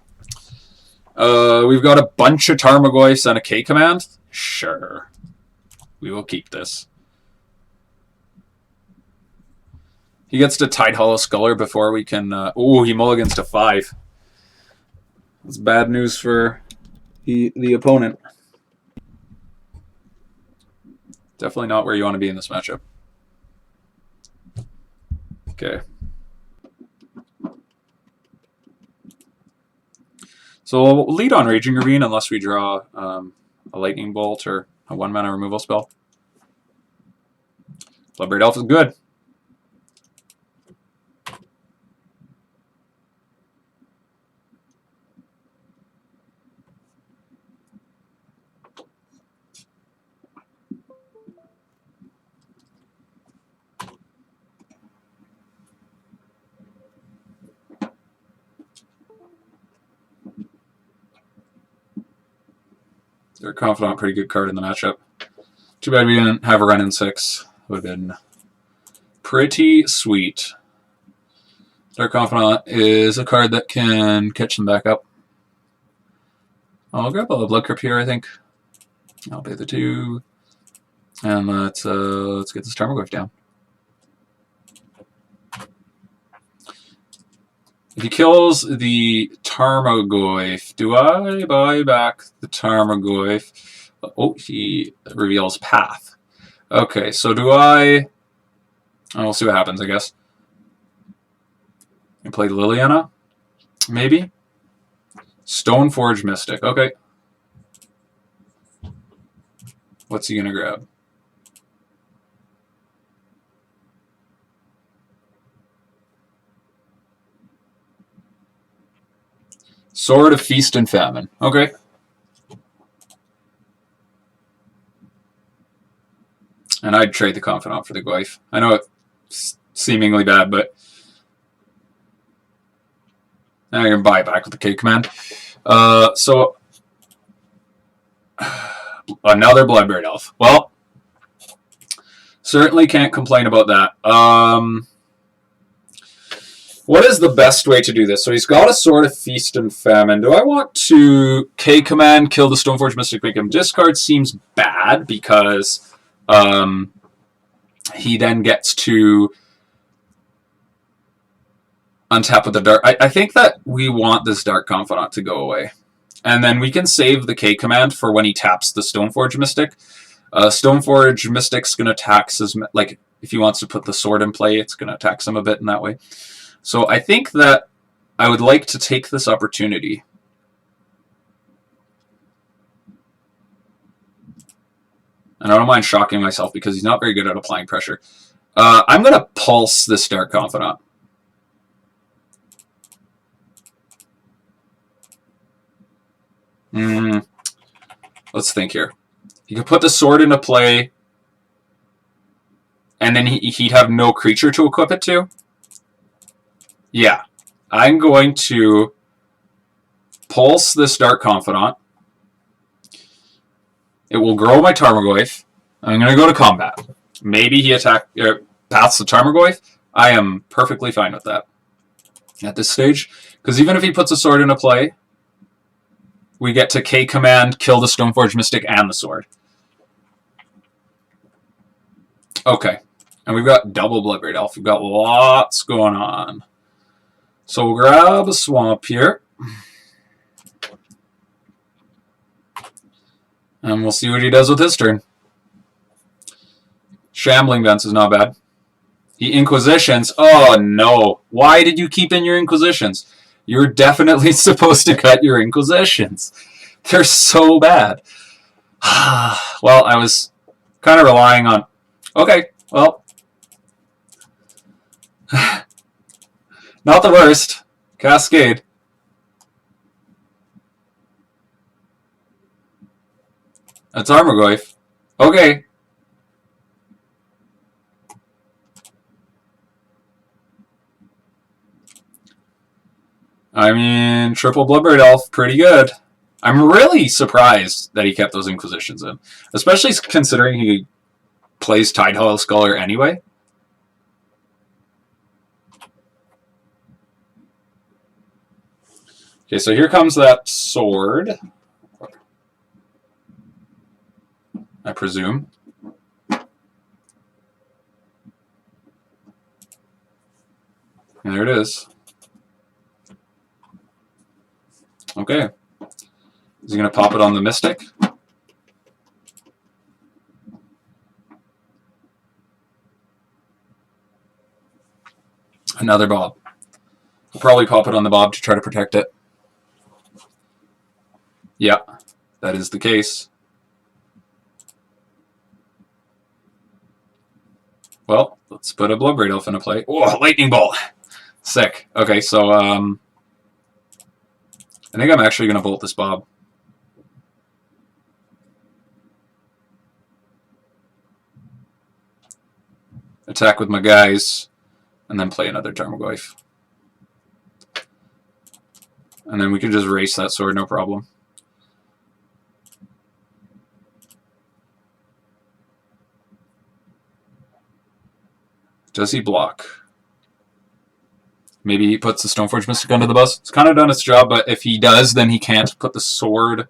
We've got a bunch of Tarmogoyfs and a K-Command. Sure. We will keep this. He gets to Tide Hollow Sculler before we can... ooh, he mulligans to 5. That's bad news for the opponent. Definitely not where you want to be in this matchup. Okay. So we'll lead on Raging Ravine unless we draw a Lightning Bolt or a 1-mana removal spell. Bloodbraid Elf is good. They're Confidant, pretty good card in the matchup. Too bad we didn't have a Wrenn and Six. Would have been pretty sweet. Dark Confidant is a card that can catch them back up. I'll grab a Blood Crypt here, I think. I'll pay the 2. And let's get this Tarmogoyf down. If he kills the Tarmogoyf, do I buy back the Tarmogoyf? Oh, he reveals Path. Okay, so do I... Oh, we'll see what happens, I guess. I play Liliana? Maybe? Stoneforge Mystic. Okay. What's he gonna grab? Sword of Feast and Famine. Okay. And I'd trade the Confidant for the Goyf. I know it's seemingly bad, but now you're going to buy it back with the K command. So another Bloodbraid Elf. Well, certainly can't complain about that. What is the best way to do this? So he's got a Sword of Feast and Famine. Do I want to K command, kill the Stoneforge Mystic, make him discard? Seems bad because he then gets to untap with the Dark. I think that we want this Dark Confidant to go away. And then we can save the K command for when he taps the Stoneforge Mystic. Stoneforge Mystic's going to tax his... Like, if he wants to put the sword in play, it's going to tax him a bit in that way. So I think that I would like to take this opportunity. And I don't mind shocking myself because he's not very good at applying pressure. I'm going to pulse this Dark Confidant. Let's think here. He could put the sword into play, and then he'd have no creature to equip it to. Yeah. I'm going to pulse this Dark Confidant. It will grow my Tarmogoyf. I'm going to go to combat. Maybe he paths the Tarmogoyf. I am perfectly fine with that at this stage. Because even if he puts a sword into play, we get to K command, kill the Stoneforge Mystic and the sword. Okay. And we've got double Bloodbraid Elf. We've got lots going on. So we'll grab a swamp here. And we'll see what he does with his turn. Shambling Vents is not bad. He Inquisitions. Oh, no. Why did you keep in your Inquisitions? You're definitely supposed to cut your Inquisitions. They're so bad. Well, I was kind of relying on... Okay, well... Not the worst. Cascade. A Tarmogoyf. Okay. I mean, triple Bloodbraid Elf, pretty good. I'm really surprised that he kept those Inquisitions in. Especially considering he plays Tidehall Scholar anyway. Okay, so here comes that sword. I presume. And there it is. Okay. Is he going to pop it on the Mystic? Another Bob. He'll probably pop it on the Bob to try to protect it. Yeah, that is the case. Well, let's put a Bloodbraid Elf into play. Oh, Lightning Bolt! Sick. Okay, so, I think I'm actually going to bolt this Bob. Attack with my guys, and then play another Tarmogoyf. And then we can just race that sword, no problem. Does he block? Maybe he puts the Stoneforge Mystic under the bus. It's kind of done its job, but if he does, then he can't put the sword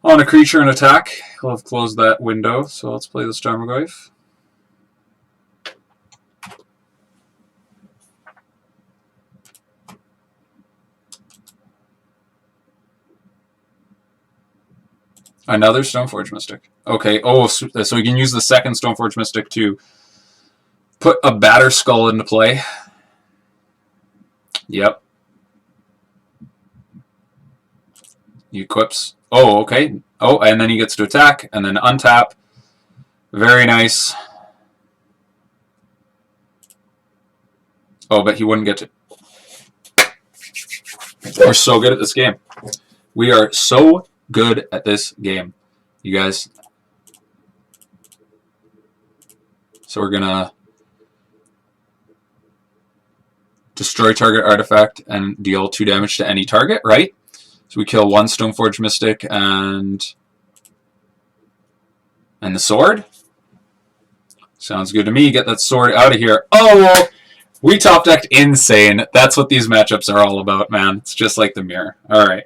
on a creature and attack. He'll have closed that window, so let's play this Tarmogoyf. Another Stoneforge Mystic. Okay, oh, so we can use the second Stoneforge Mystic to put a Batter Skull into play. Yep. He equips. Oh, okay. Oh, and then he gets to attack, and then untap. Very nice. Oh, but he wouldn't get to... We're so good at this game. We are so good at this game, you guys. So we're gonna destroy target artifact and deal 2 damage to any target, right? So we kill 1 Stoneforge Mystic and the sword. Sounds good to me. Get that sword out of here. Oh, we top decked insane. That's what these matchups are all about, man. It's just like the mirror. All right.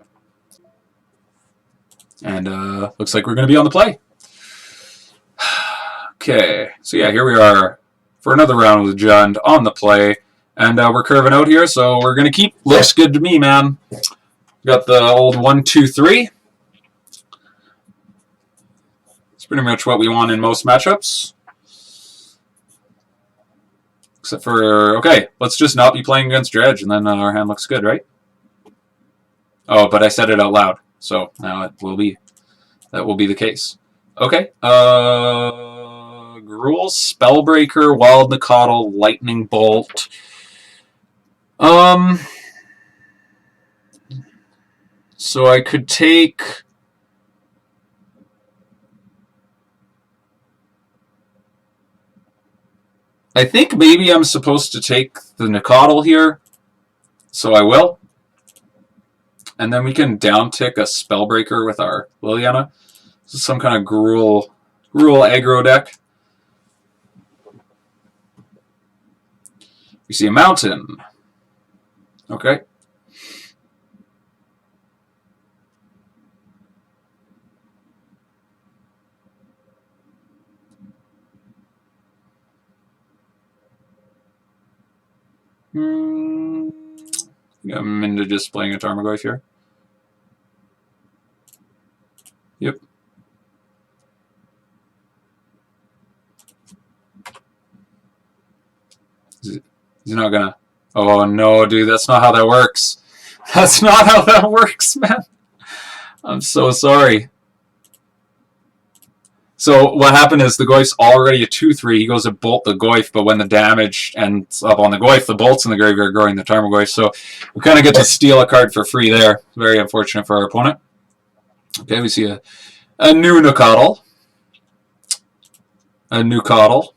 And looks like we're going to be on the play. Okay. So yeah, here we are for another round with Jund on the play. And we're curving out here, so we're going to keep. Looks good to me, man. Got the old 1, 2, 3. It's pretty much what we want in most matchups. Except for, okay, let's just not be playing against Dredge, and then our hand looks good, right? Oh, but I said it out loud, so now it will be. That will be the case. Okay. Gruul, Spellbreaker, Wild Nacatl, Lightning Bolt. So I could take... I think maybe I'm supposed to take the Nacatl here, so I will. And then we can down-tick a Spellbreaker with our Liliana. This is some kind of Gruul aggro deck. We see a mountain. Okay. I'm into just playing a Tarmogoyf here. Yep. He's not gonna... Oh no, dude, that's not how that works. That's not how that works, man. I'm so sorry. So what happened is the Goyf's already a 2/3. He goes to bolt the Goyf, but when the damage ends up on the Goyf, the bolts in the graveyard are growing the Tarmogoyf. So we kind of get to steal a card for free there. Very unfortunate for our opponent. Okay, we see a new Nacatl. A new Nacatl.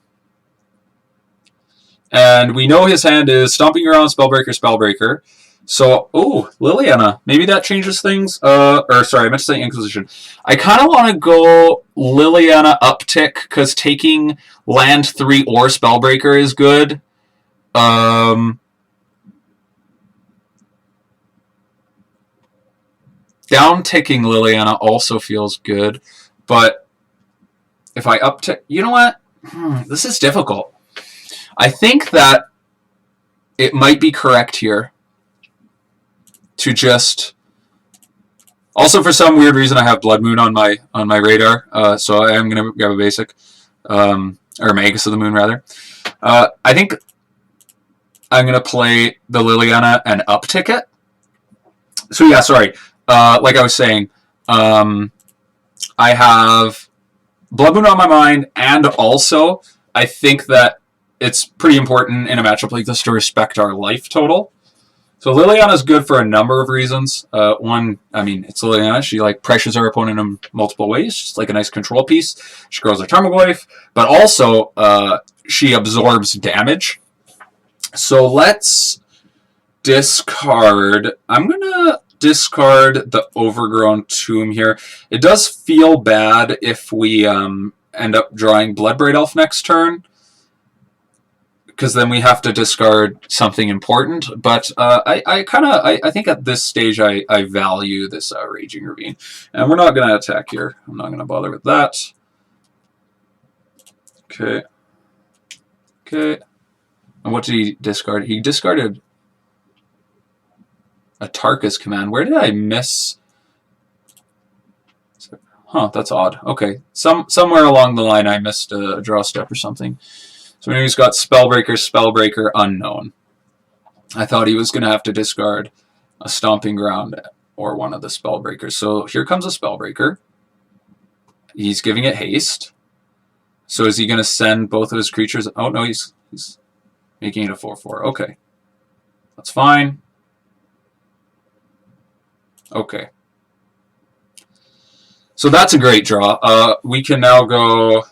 And we know his hand is Stomping Ground, Spellbreaker, Spellbreaker. So, oh, Liliana. Maybe that changes things. Or, sorry, I meant to say Inquisition. I kind of want to go Liliana uptick, because taking land 3 or Spellbreaker is good. Down-ticking Liliana also feels good. But if I uptick... You know what? This is difficult. I think that it might be correct here to just... Also, for some weird reason, I have Blood Moon on my radar, so I am going to grab a basic, or Magus of the Moon, rather. I think I'm going to play the Liliana and uptick it. So yeah, sorry. Like I was saying, I have Blood Moon on my mind, and also I think that it's pretty important in a matchup like this to respect our life total. So Liliana is good for a number of reasons. One, I mean, it's Liliana. She like pressures her opponent in multiple ways. She's like a nice control piece. She grows her Tarmogoyf, but also she absorbs damage. So let's discard. I'm gonna discard the Overgrown Tomb here. It does feel bad if we end up drawing Bloodbraid Elf next turn, because then we have to discard something important. But I think at this stage I value this Raging Ravine, and we're not going to attack here. I'm not going to bother with that. Okay. Okay. And what did he discard? He discarded a Tarkus command. Where did I miss? Huh, that's odd. Okay, somewhere along the line I missed a draw step or something. So now he's got Spellbreaker, Spellbreaker, Unknown. I thought he was going to have to discard a Stomping Ground or one of the Spellbreakers. So here comes a Spellbreaker. He's giving it haste. So is he going to send both of his creatures? Oh, no, he's making it a 4/4. Okay. That's fine. Okay. So that's a great draw. We can now go...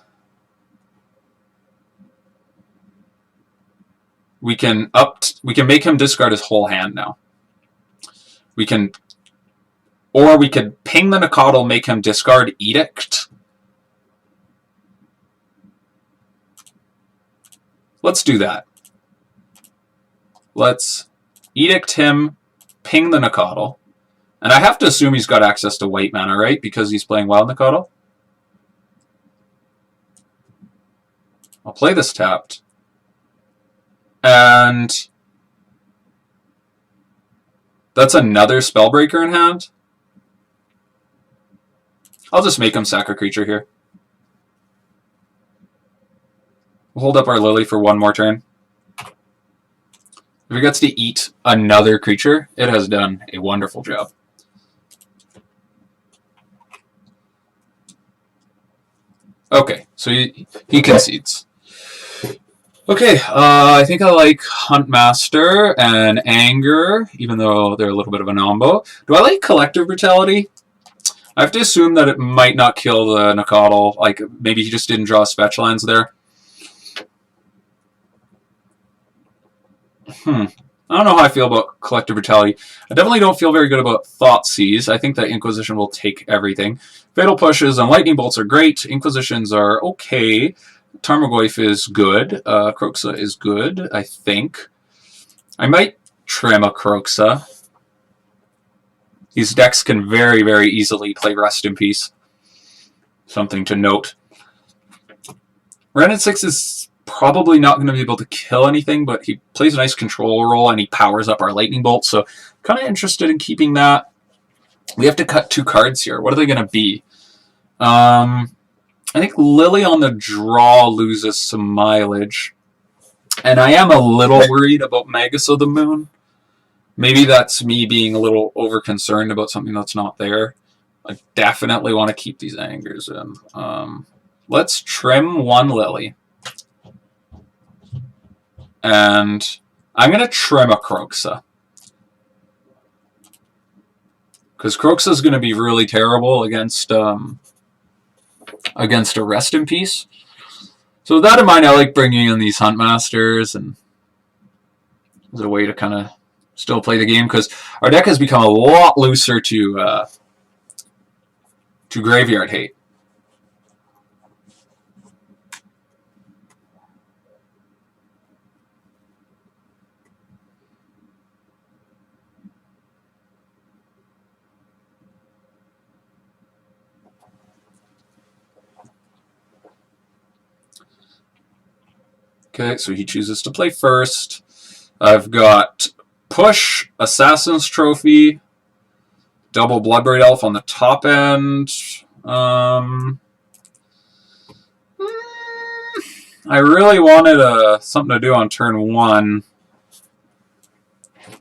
We can make him discard his whole hand now. Or we could ping the Nacatl, make him discard Edict. Let's do that. Let's Edict him, ping the Nacatl. And I have to assume he's got access to white mana, right? Because he's playing Wild Nacatl. I'll play this tapped. And that's another Spellbreaker in hand. I'll just make him sack a creature here. We'll hold up our Lily for one more turn. If he gets to eat another creature, it has done a wonderful job. Okay, so he concedes. Okay, I think I like Huntmaster and Anger, even though they're a little bit of a nombo. Do I like Collective Brutality? I have to assume that it might not kill the Nacatl. Like, maybe he just didn't draw fetch lands there. I don't know how I feel about Collective Brutality. I definitely don't feel very good about Thoughtseize. I think that Inquisition will take everything. Fatal Pushes and Lightning Bolts are great. Inquisitions are okay. Tarmogoyf is good. Kroxa is good, I think. I might trim a Kroxa. These decks can very, very easily play Rest in Peace. Something to note. Wrenn and Six is probably not going to be able to kill anything, but he plays a nice control role and he powers up our Lightning Bolt, so kind of interested in keeping that. We have to cut 2 cards here. What are they going to be? I think Lily on the draw loses some mileage. And I am a little worried about Magus of the Moon. Maybe that's me being a little over-concerned about something that's not there. I definitely want to keep these Angers in. Let's trim 1 Lily. And I'm going to trim a Kroxa. Because Kroxa is going to be really terrible against a Rest in Peace. So with that in mind, I like bringing in these Huntmasters and as a way to kind of still play the game, because our deck has become a lot looser to Graveyard Hate. Okay, so he chooses to play first. I've got Push, Assassin's Trophy, double Bloodbraid Elf on the top end. I really wanted something to do on turn 1.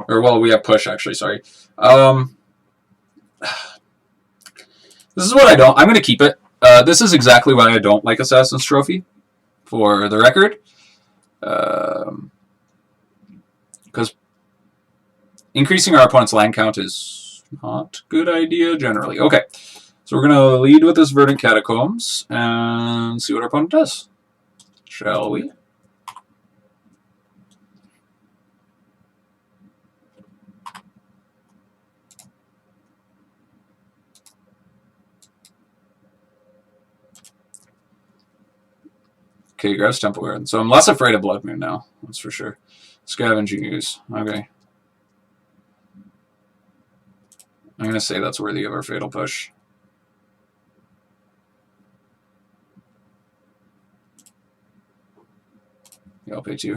Or, well, we have Push, actually, sorry. This is what I don't... I'm going to keep it. This is exactly why I don't like Assassin's Trophy, for the record. Because increasing our opponent's land count is not a good idea generally. Okay, so we're going to lead with this Verdant Catacombs and see what our opponent does. Shall we? Okay, grabs Temple Garden. So I'm less afraid of Blood Moon now, that's for sure. Scavenging Ooze. Okay. I'm going to say that's worthy of our Fatal Push. Yeah, I'll pay 2.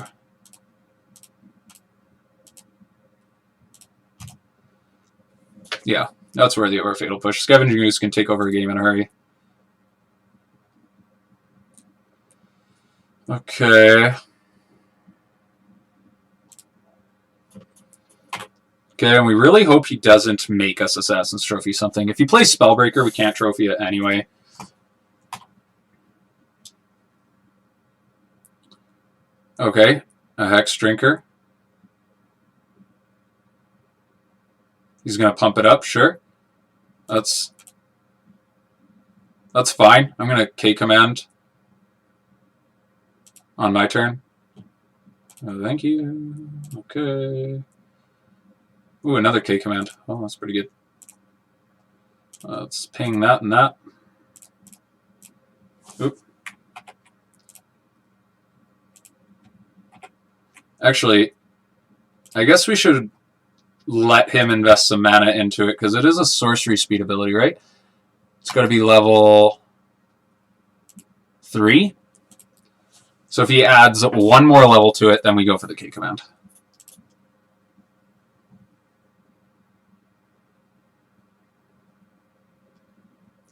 Yeah, that's worthy of our Fatal Push. Scavenging Ooze can take over a game in a hurry. Okay. Okay, and we really hope he doesn't make us Assassin's Trophy something. If he plays Spellbreaker, we can't trophy it anyway. Okay, a Hex Drinker. He's going to pump it up, sure. That's fine. I'm going to K-Command on my turn. Oh, thank you. Okay. Ooh, another K-Command. Oh, that's pretty good. Let's ping that and that. Oop. Actually, I guess we should let him invest some mana into it, because it is a sorcery speed ability, right? It's got to be level 3. So if he adds one more level to it, then we go for the K-Command.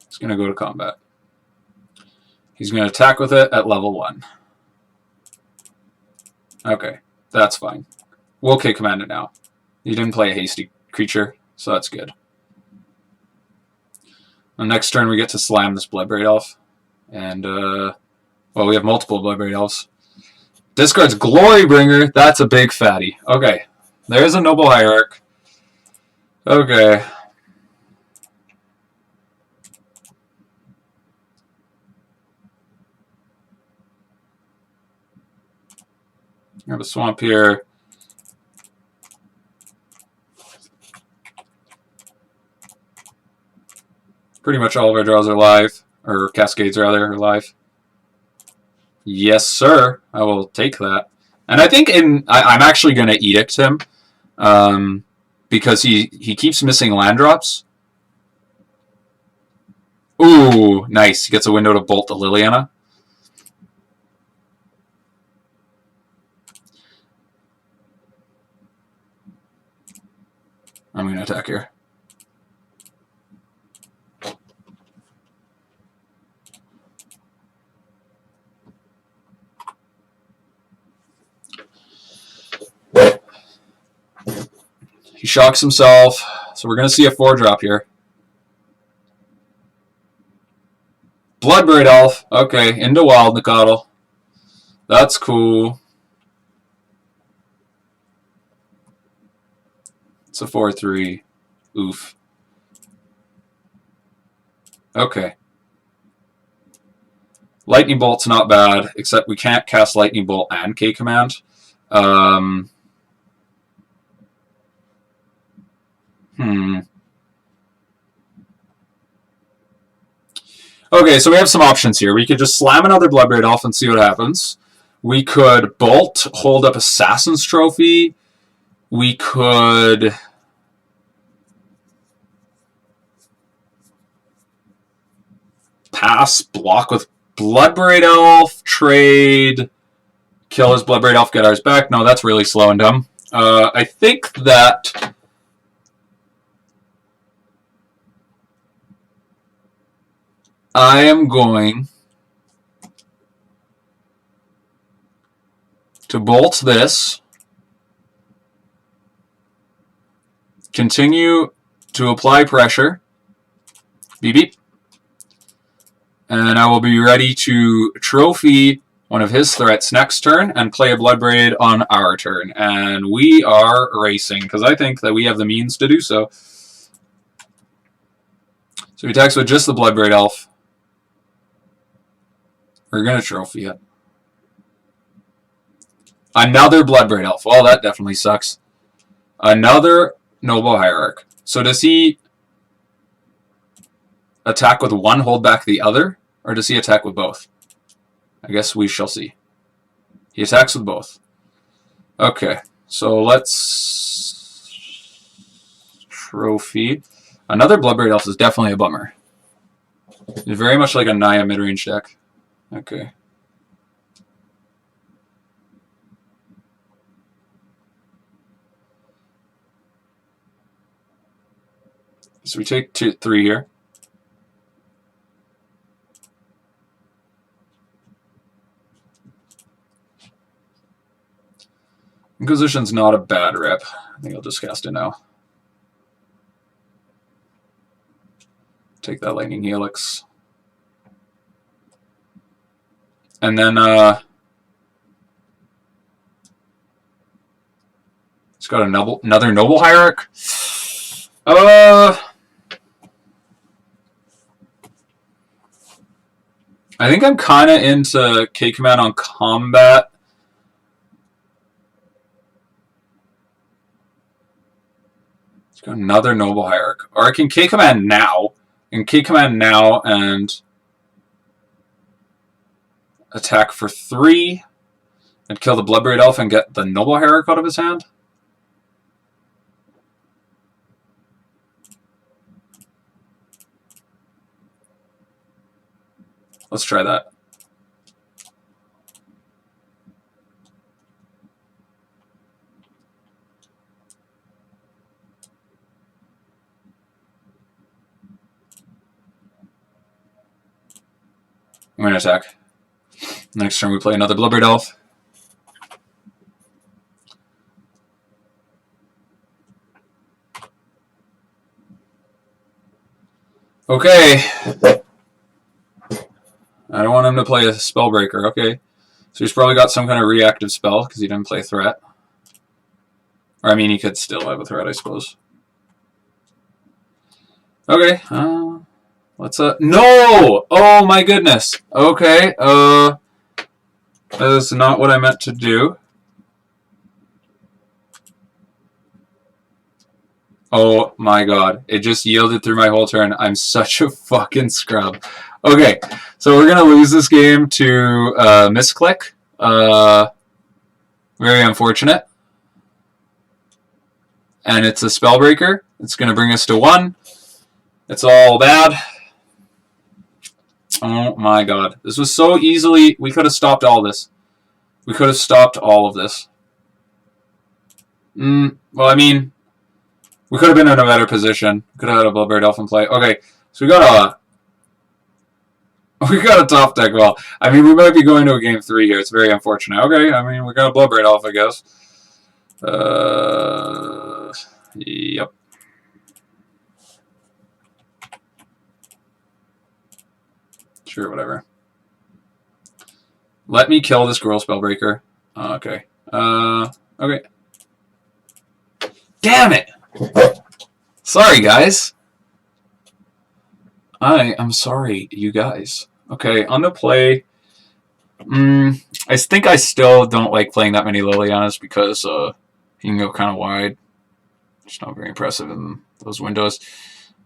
He's going to go to combat. He's going to attack with it at level 1. Okay, that's fine. We'll K-Command it now. He didn't play a hasty creature, so that's good. The next turn we get to slam this Bloodbraid Elf. And, well, we have multiple Bloodbraid Elves. Discards Glorybringer. That's a big fatty. Okay, there's a Noble Hierarch. Okay. I have a swamp here. Pretty much all of our draws are live, or cascades rather, are live. Yes, sir. I will take that. And I think I'm actually going to Edict him, because he keeps missing land drops. Ooh, nice. He gets a window to bolt the Liliana. I'm going to attack here. He shocks himself, so we're going to see a 4-drop here. Bloodbraid Elf. Okay, into Wild Nicottle. That's cool. It's a 4/3. Oof. Okay. Lightning Bolt's not bad, except we can't cast Lightning Bolt and K-Command. Okay, so we have some options here. We could just slam another Bloodbraid Elf and see what happens. We could Bolt, hold up Assassin's Trophy. We could... pass, block with Bloodbraid Elf, trade, kill his Bloodbraid Elf, get ours back. No, that's really slow and dumb. I think that... I am going to bolt this, continue to apply pressure, beep beep, and I will be ready to trophy one of his threats next turn and play a Bloodbraid on our turn. And we are racing, because I think that we have the means to do so. So he attacks with just the Bloodbraid Elf. We're going to trophy it. Another Bloodbraid Elf. Well, that definitely sucks. Another Noble Hierarch. So does he attack with one, hold back the other? Or does he attack with both? I guess we shall see. He attacks with both. Okay, so let's trophy. Another Bloodbraid Elf is definitely a bummer. It's very much like a Naya midrange deck. Okay. So we take 3 here. Inquisition's not a bad rep. I think I'll just cast it now. Take that Lightning Helix. And then it's got another Noble Hierarch. I think I'm kind of into K-Command on combat. It's got another Noble Hierarch. Or I can K-Command now. And K-Command now and attack for 3. And kill the Bloodbraid Elf and get the Noble Hierarch out of his hand. Let's try that. I'm going to attack. Next turn we play another Bloodbraid Elf. Okay. I don't want him to play a Spellbreaker. Okay. So he's probably got some kind of reactive spell because he didn't play threat. Or I mean, he could still have a threat, I suppose. Okay. Let's no! Oh my goodness. Okay. That is not what I meant to do. Oh my god. It just yielded through my whole turn. I'm such a fucking scrub. Okay. So we're gonna lose this game to misclick. Very unfortunate. And it's a Spellbreaker. It's gonna bring us to 1. It's all bad. Oh my god. This was so easily... We could have stopped all this. We could have stopped all of this. Well, I mean... We could have been in a better position. We could have had a Bloodbraid Elf in play. Okay, so we got a top deck well. I mean, we might be going to a game 3 here. It's very unfortunate. Okay, I mean, we got a Bloodbraid Elf, I guess. Yep. Sure, whatever. Let me kill this Girl Spellbreaker. Okay. Okay. Damn it! Sorry, guys. I am sorry, you guys. Okay, on the play. I think I still don't like playing that many Lilianas because you can go kind of wide. It's not very impressive in those windows.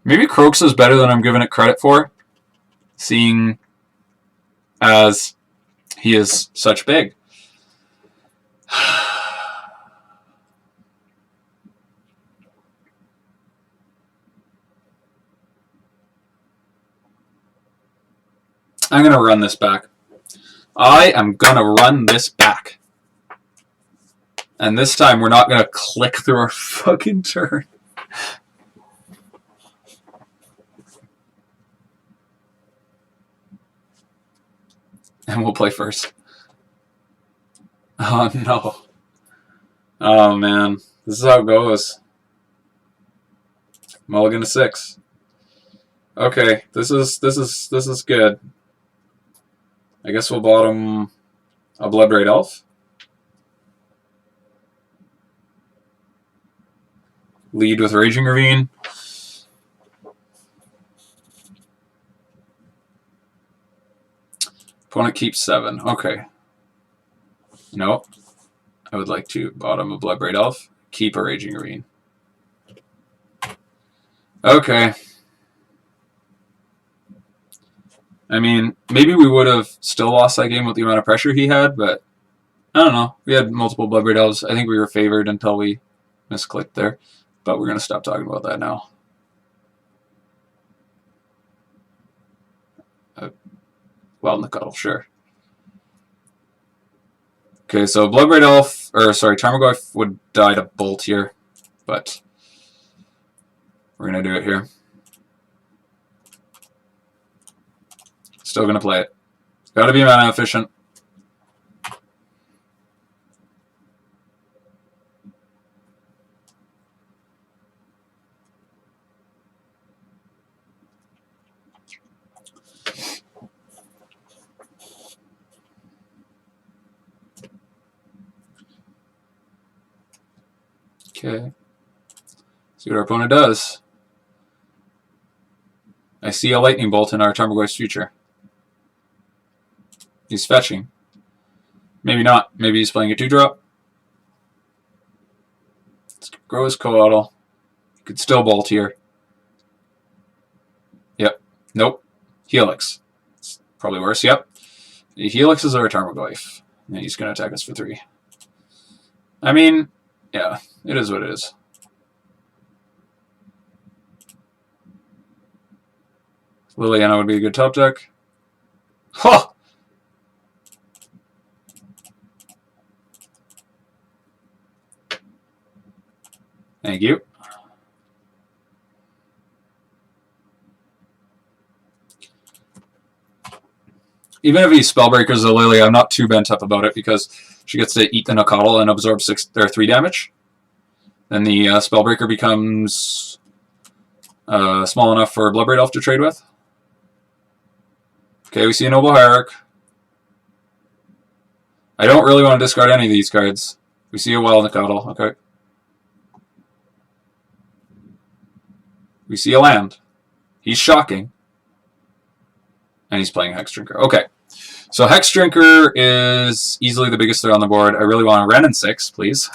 Maybe Kroxa is better than I'm giving it credit for, seeing as he is such big. I'm going to run this back. I am going to run this back. And this time we're not going to click through our fucking turn. And we'll play first. Oh no. Oh man. This is how it goes. Mulligan to 6. Okay, this is good. I guess we'll bottom a Bloodbraid Elf. Lead with Raging Ravine. Opponent keeps 7. Okay. No. I would like to bottom a Bloodbraid Elf. Keep a Raging Ravine. Okay. I mean, maybe we would have still lost that game with the amount of pressure he had, but I don't know. We had multiple Bloodbraid Elves. I think we were favored until we misclicked there, but we're going to stop talking about that now. Well in the cuddle, sure. Okay, so Bloodbraid Elf, or sorry, Tarmogoyf would die to Bolt here, but we're going to do it here. Still going to play it. It's got to be mana efficient. Okay. See what our opponent does. I see a lightning bolt in our Tarmogoyf's future. He's fetching. Maybe not. Maybe he's playing a 2-drop. Let's grow his Coatl. He could still bolt here. Yep. Nope. Helix. It's probably worse. Yep. The Helix is our Tarmogoyf. And he's going to attack us for 3. I mean, yeah, it is what it is. Liliana would be a good top deck. Huh! Thank you. Even if he Spellbreakers the Lily, I'm not too bent up about it because she gets to eat the Nakatl and absorb 3 damage. Then the Spellbreaker becomes small enough for Bloodbraid Elf to trade with. Okay, we see a Noble Hierarch. I don't really want to discard any of these cards. We see a Wild Nakatl. Okay. We see a land. He's shocking. And he's playing Hexdrinker. Okay. So Hexdrinker is easily the biggest threat on the board. I really want a Wrenn and Six, please.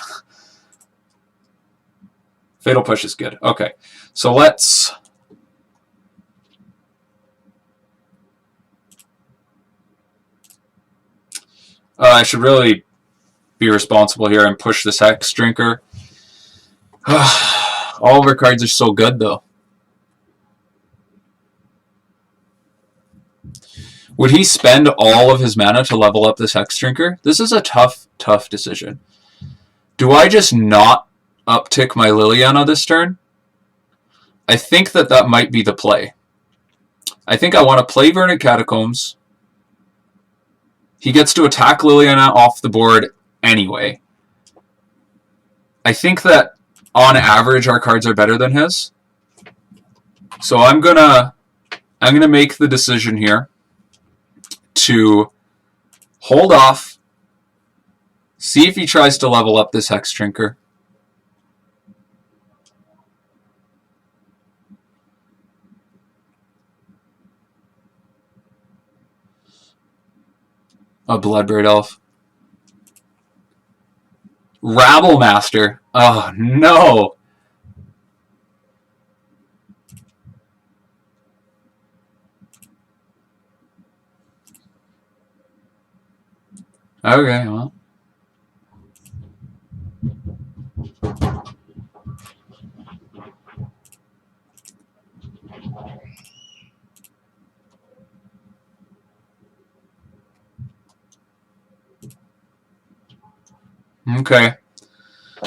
Fatal Push is good. Okay. So let's... I should really be responsible here and push this Hexdrinker. All of our cards are so good, though. Would he spend all of his mana to level up this Hexdrinker? This is a tough, tough decision. Do I just not uptick my Liliana this turn? I think that might be the play. I think I want to play Verdant Catacombs. He gets to attack Liliana off the board anyway. I think that on average our cards are better than his. So I'm gonna make the decision here to hold off, see if he tries to level up this Hexdrinker. A Bloodbraid Elf. Rabblemaster. Oh, no. Okay, well. Okay.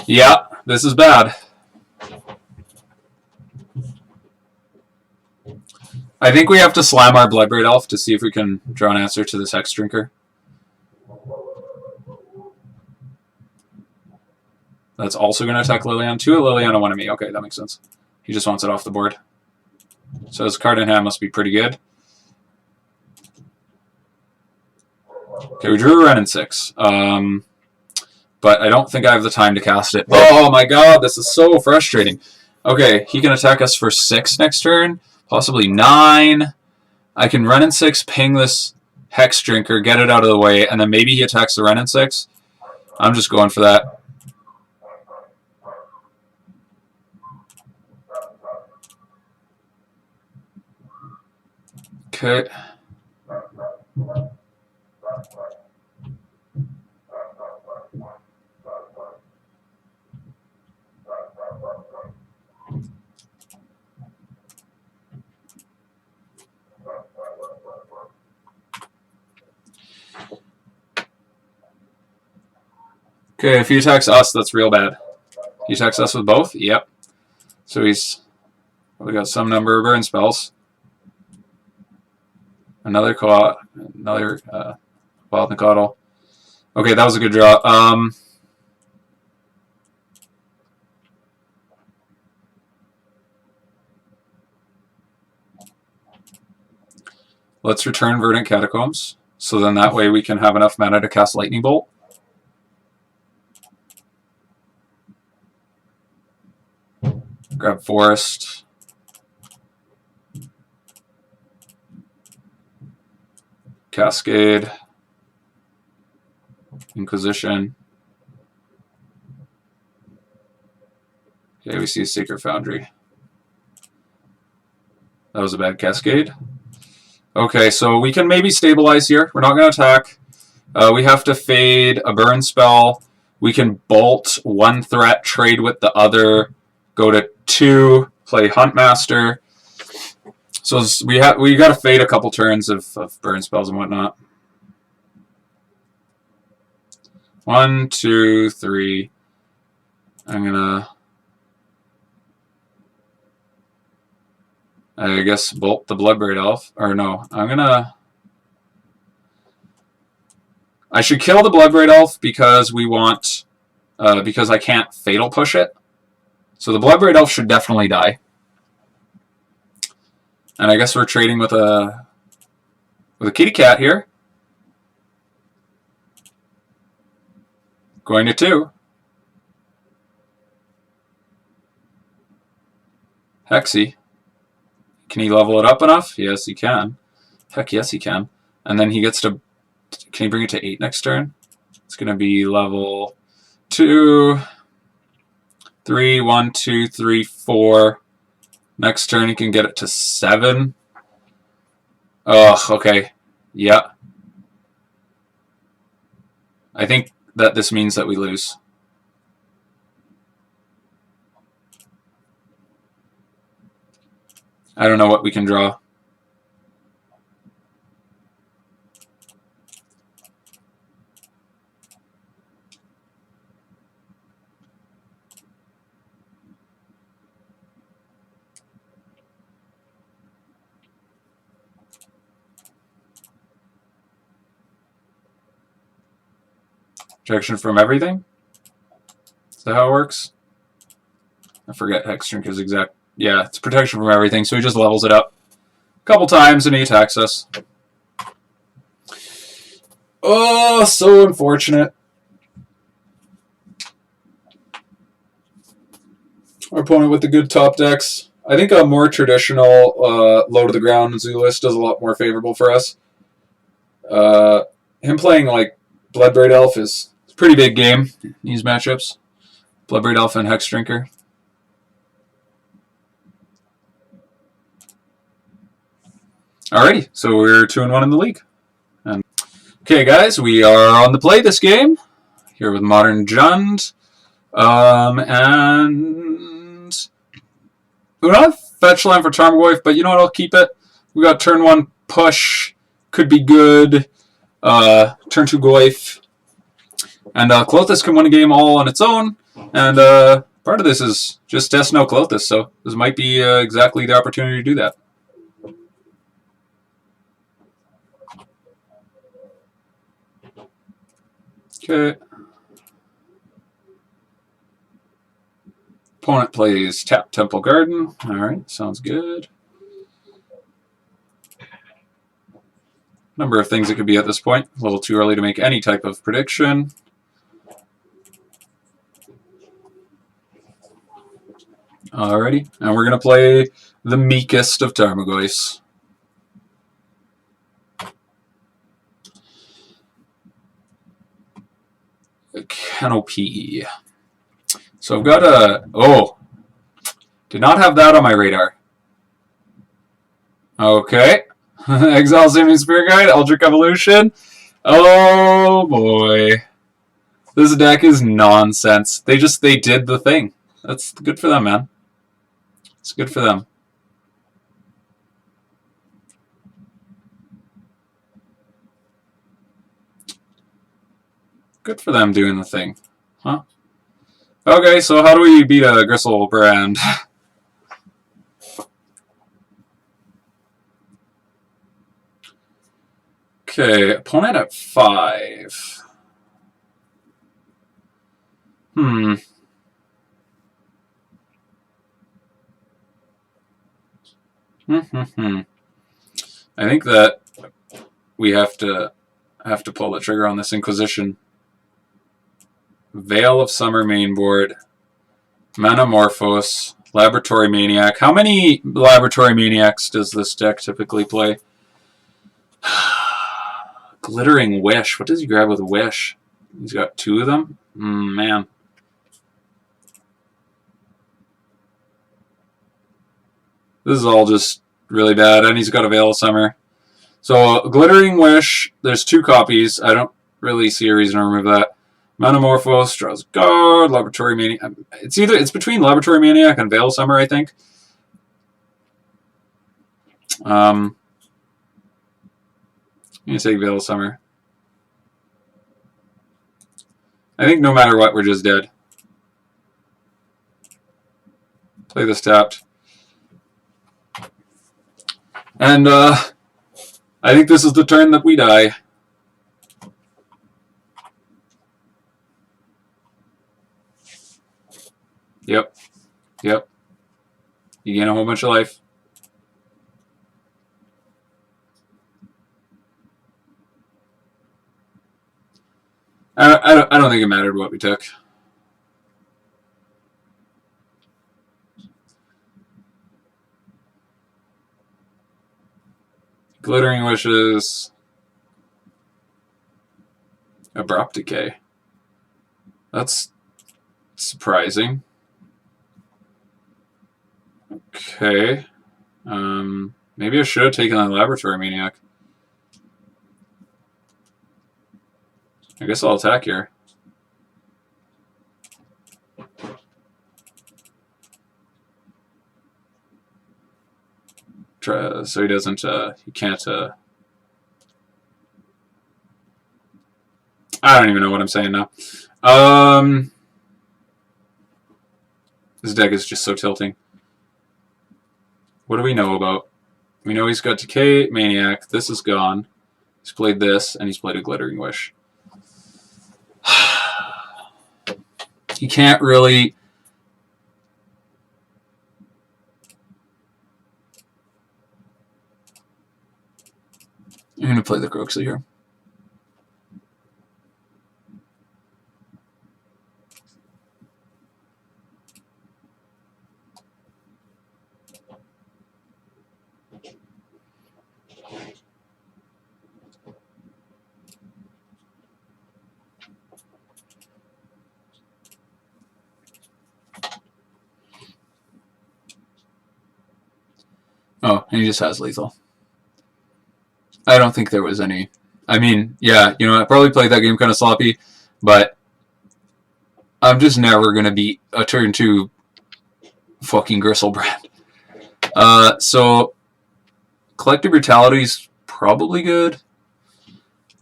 Yeah, this is bad. I think we have to slam our Bloodbraid Elf to see if we can draw an answer to this Hexdrinker. That's also going to attack Liliana. 2 Liliana, 1 of me. Okay, that makes sense. He just wants it off the board. So his card in hand must be pretty good. Okay, we drew a Wrenn and Six. But I don't think I have the time to cast it. Oh my god, this is so frustrating. Okay, he can attack us for 6 next turn. Possibly 9. I can Wrenn and Six, ping this Hexdrinker, get it out of the way, and then maybe he attacks the Wrenn and Six. I'm just going for that. Okay. Okay, if he attacks us, that's real bad. He attacks us with both? Yep. So he's probably got some number of burn spells. Another Wild Nakatl. Okay, that was a good draw. Let's return Verdant Catacombs. So then that way we can have enough mana to cast Lightning Bolt. Grab Forest. Cascade. Inquisition. Okay, we see a Sacred Foundry. That was a bad Cascade. Okay, so we can maybe stabilize here. We're not going to attack. We have to fade a burn spell. We can bolt one threat, trade with the other, go to 2, play Huntmaster. So we got to fade a couple turns of burn spells and whatnot. 1, 2, 3. I'm gonna, I guess, bolt the Bloodbraid Elf. Or no, I should kill the Bloodbraid Elf because we want, because I can't Fatal Push it. So the Bloodbraid Elf should definitely die. And I guess we're trading with a kitty cat here. Going to 2. Hexy. Can he level it up enough? Yes, he can. Heck yes, he can. And then he gets to... Can he bring it to 8 next turn? It's going to be level 2, 3, 1, 2, 3, 4. Next turn he can get it to 7. Oh, okay. Yeah. I think that this means that we lose. I don't know what we can draw. Protection from everything? Is that how it works? I forget Hexdrink is exact. Yeah, it's protection from everything, so he just levels it up a couple times and he attacks us. Oh, so unfortunate. Our opponent with the good top decks. I think a more traditional low to the ground zoo list is a lot more favorable for us. Him playing like Bloodbraid Elf is a pretty big game in these matchups. Bloodbraid Elf and Hexdrinker. Alrighty, so we're 2-1 in the league. Okay, guys, we are on the play this game here with Modern Jund, and we don't have fetch line for Tarmogoyf, but you know what? I'll keep it. We got turn 1 push, could be good. Turn 2 Goyf, and Klothys can win a game all on its own. And part of this is just test no Klothys, so this might be exactly the opportunity to do that. Okay. Opponent plays Tap Temple Garden. Alright, sounds good. Number of things it could be at this point. A little too early to make any type of prediction. Alrighty, and we're going to play the meekest of Tarmogoyfs. Canopy. So I've got a... Oh! Did not have that on my radar. Okay. Exile Simian Spirit Guide, Eldritch Evolution. Oh boy. This deck is nonsense. They did the thing. That's good for them, man. It's good for them. Good for them doing the thing. Huh? Okay, so how do we beat a Griselbrand? Okay, opponent at 5. I think that we have to pull the trigger on this Inquisition. Veil of Summer mainboard, Manamorphose, Laboratory Maniac. How many Laboratory Maniacs does this deck typically play? Glittering Wish. What does he grab with Wish? He's got 2 of them? Man. This is all just really bad. And he's got a Veil of Summer. So, Glittering Wish, there's 2 copies. I don't really see a reason to remove that. Metamorphose, draws guard, Laboratory Maniac. It's between Laboratory Maniac and Veil of Summer, I think. I'm going to take Veil of Summer. I think no matter what, we're just dead. Play this tapped. And I think this is the turn that we die. Yep. Yep. You gain a whole bunch of life. I don't think it mattered what we took. Glittering Wishes. Abrupt Decay. That's surprising. Okay. Maybe I should have taken that Laboratory Maniac. I guess I'll attack here. So he doesn't, he can't, I don't even know what I'm saying now. This deck is just so tilting. What do we know about? We know he's got Decay, Maniac, this is gone. He's played this, and he's played a Glittering Wish. He can't really... I'm going to play the Kroxa here. Oh, and he just has lethal. I don't think there was any... I mean, yeah, you know, I probably played that game kind of sloppy, but I'm just never going to beat a turn 2 fucking Gristlebrand. So, Collective Brutality is probably good.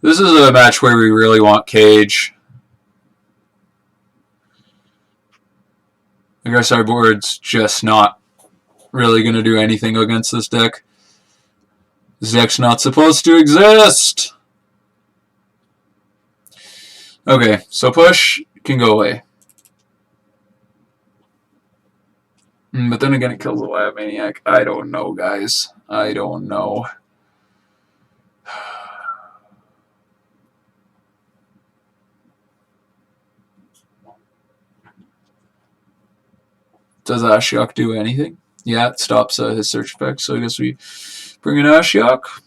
This is a match where we really want Cage. I guess our board's just not really going to do anything against this deck. This deck's not supposed to exist! Okay, so push can go away. But then again, it kills the Lab Maniac. I don't know, guys. I don't know. Does Ashiok do anything? Yeah, it stops his search effect, so I guess we bring in Ashiok.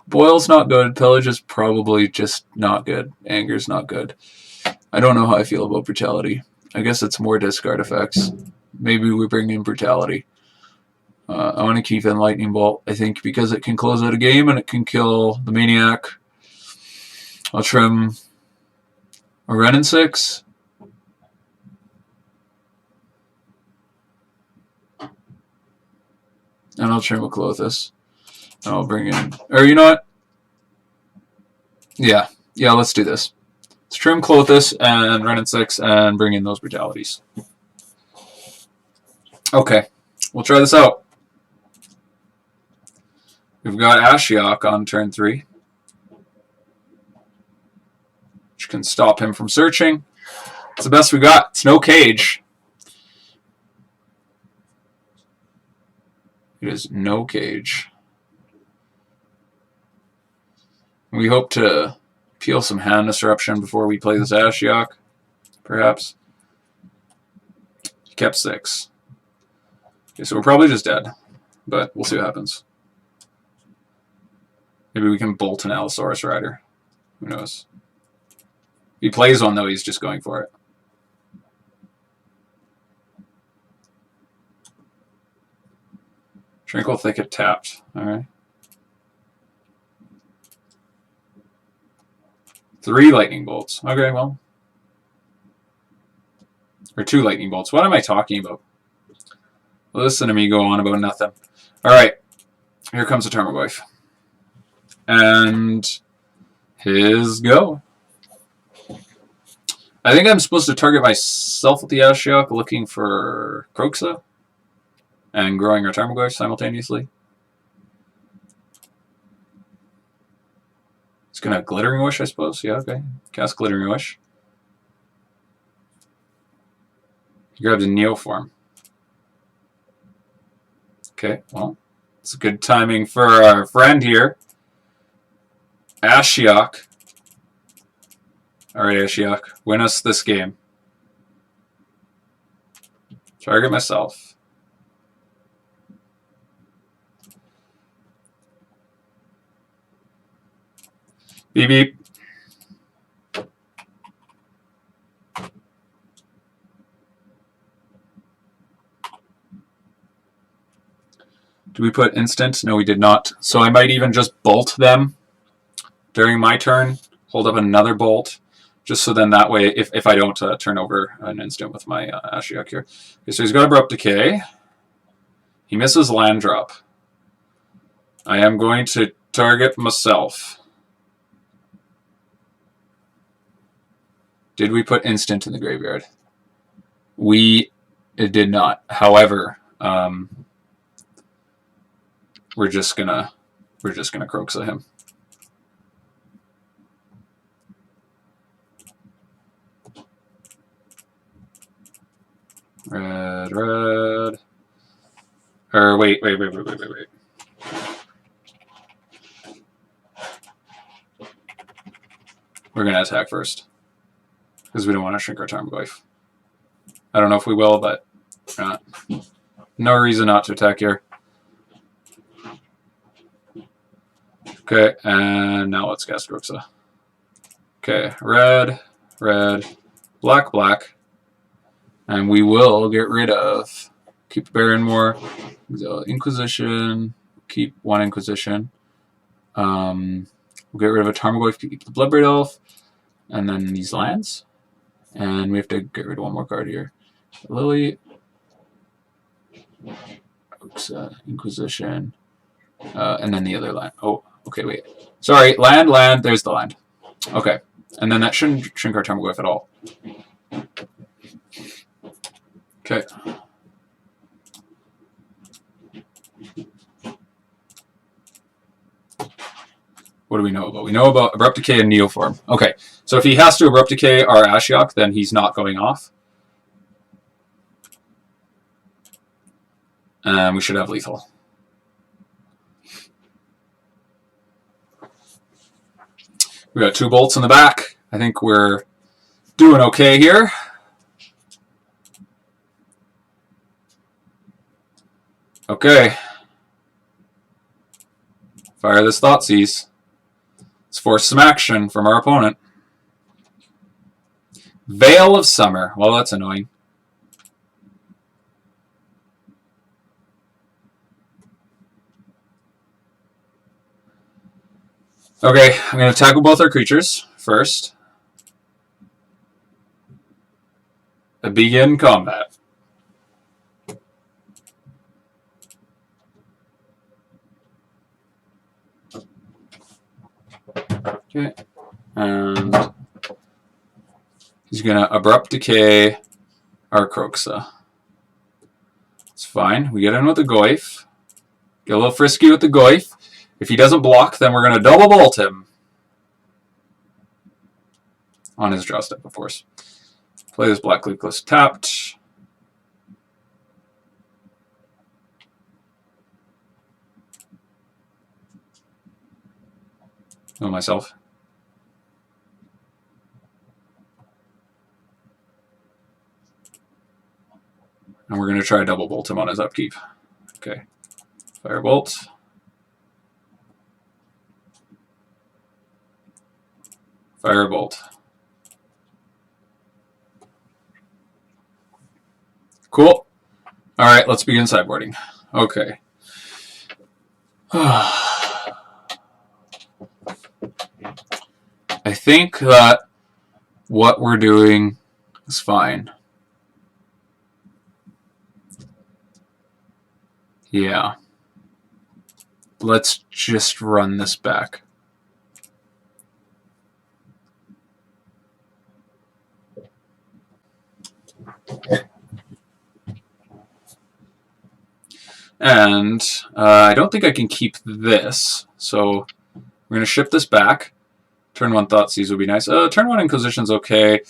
Boil's not good. Pillage is probably just not good. Anger's not good. I don't know how I feel about Brutality. I guess it's more discard effects. Maybe we bring in Brutality. I want to keep in Lightning Bolt, I think, because it can close out a game and it can kill the Maniac. I'll trim a Wrenn and Six. And I'll trim a Klothys. And I'll bring in... Or you know what? Yeah, let's do this. Let's trim Klothys and Wrenn and Six and bring in those Brutalities. Okay, we'll try this out. We've got Ashiok on turn 3, which can stop him from searching. It's the best we got. It's no Cage. It is no Cage. We hope to peel some hand disruption before we play this Ashiok, perhaps. He kept 6. Okay, so we're probably just dead, but we'll see what happens. Maybe we can bolt an Allosaurus Rider. Who knows? If he plays one, though, he's just going for it. Tranquil Thicket tapped. Alright. 3 lightning bolts. Okay, well. Or 2 lightning bolts. What am I talking about? Listen to me go on about nothing. Alright. Here comes the Tarmogoyf. And his go. I think I'm supposed to target myself with the Ashiok, looking for Kroxa and growing our Tarmogoyf simultaneously. It's going to Glittering Wish, I suppose. Yeah, okay. Cast Glittering Wish. He grabs a Neo form. Okay, well, it's good timing for our friend here. Ashiok. Alright, Ashiok, win us this game. Target myself. Beep beep. Did we put instant? No, we did not. So I might even just bolt them during my turn. Hold up another bolt. Just so then that way, if I don't turn over an instant with my Ashiok here. Okay, so he's got Abrupt Decay. He misses land drop. I am going to target myself. Did we put instant in the graveyard? We did not. However, we're just gonna Kroxa him. Red, red. Or wait. We're gonna attack first. Because we don't want to shrink our Tarmogoyf. I don't know if we will, but no reason not to attack here. Okay, and now let's cast Kroxa. Okay, red, red, black, black. And we will get rid of, keep Barren Moor, Inquisition, keep 1 Inquisition. We'll get rid of a Tarmogoyf, keep the Bloodbraid Elf, and then these lands. And we have to get rid of 1 more card here. Lily, Inquisition, and then the other land. Oh, okay, wait. Sorry, land, there's the land. Okay, and then that shouldn't shrink our Tarmogoyf at all. Okay. What do we know about? We know about Abrupt Decay and Neoform. Okay, so if he has to Abrupt Decay our Ashiok, then he's not going off. We should have lethal. We got 2 bolts in the back. I think we're doing okay here. Okay. Fire this Thoughtseize. Let's force some action from our opponent. Veil of Summer. Well, that's annoying. Okay, I'm going to tackle both our creatures first. Begin combat. Okay, and he's going to Abrupt Decay our Kroxa. It's fine. We get in with the Goyf. Get a little frisky with the Goyf. If he doesn't block, then we're going to double bolt him. On his draw step, of course. Play this Blackcleave Cliffs tapped. Heal myself. And we're going to try double bolt him on his upkeep. Okay. Firebolt. Firebolt. Cool. Alright, let's begin sideboarding. Okay. I think that what we're doing is fine. Yeah. Let's just run this back. And I don't think I can keep this, so we're going to ship this back. Turn 1 Thoughtseize would be nice. Turn 1 Inquisition's okay.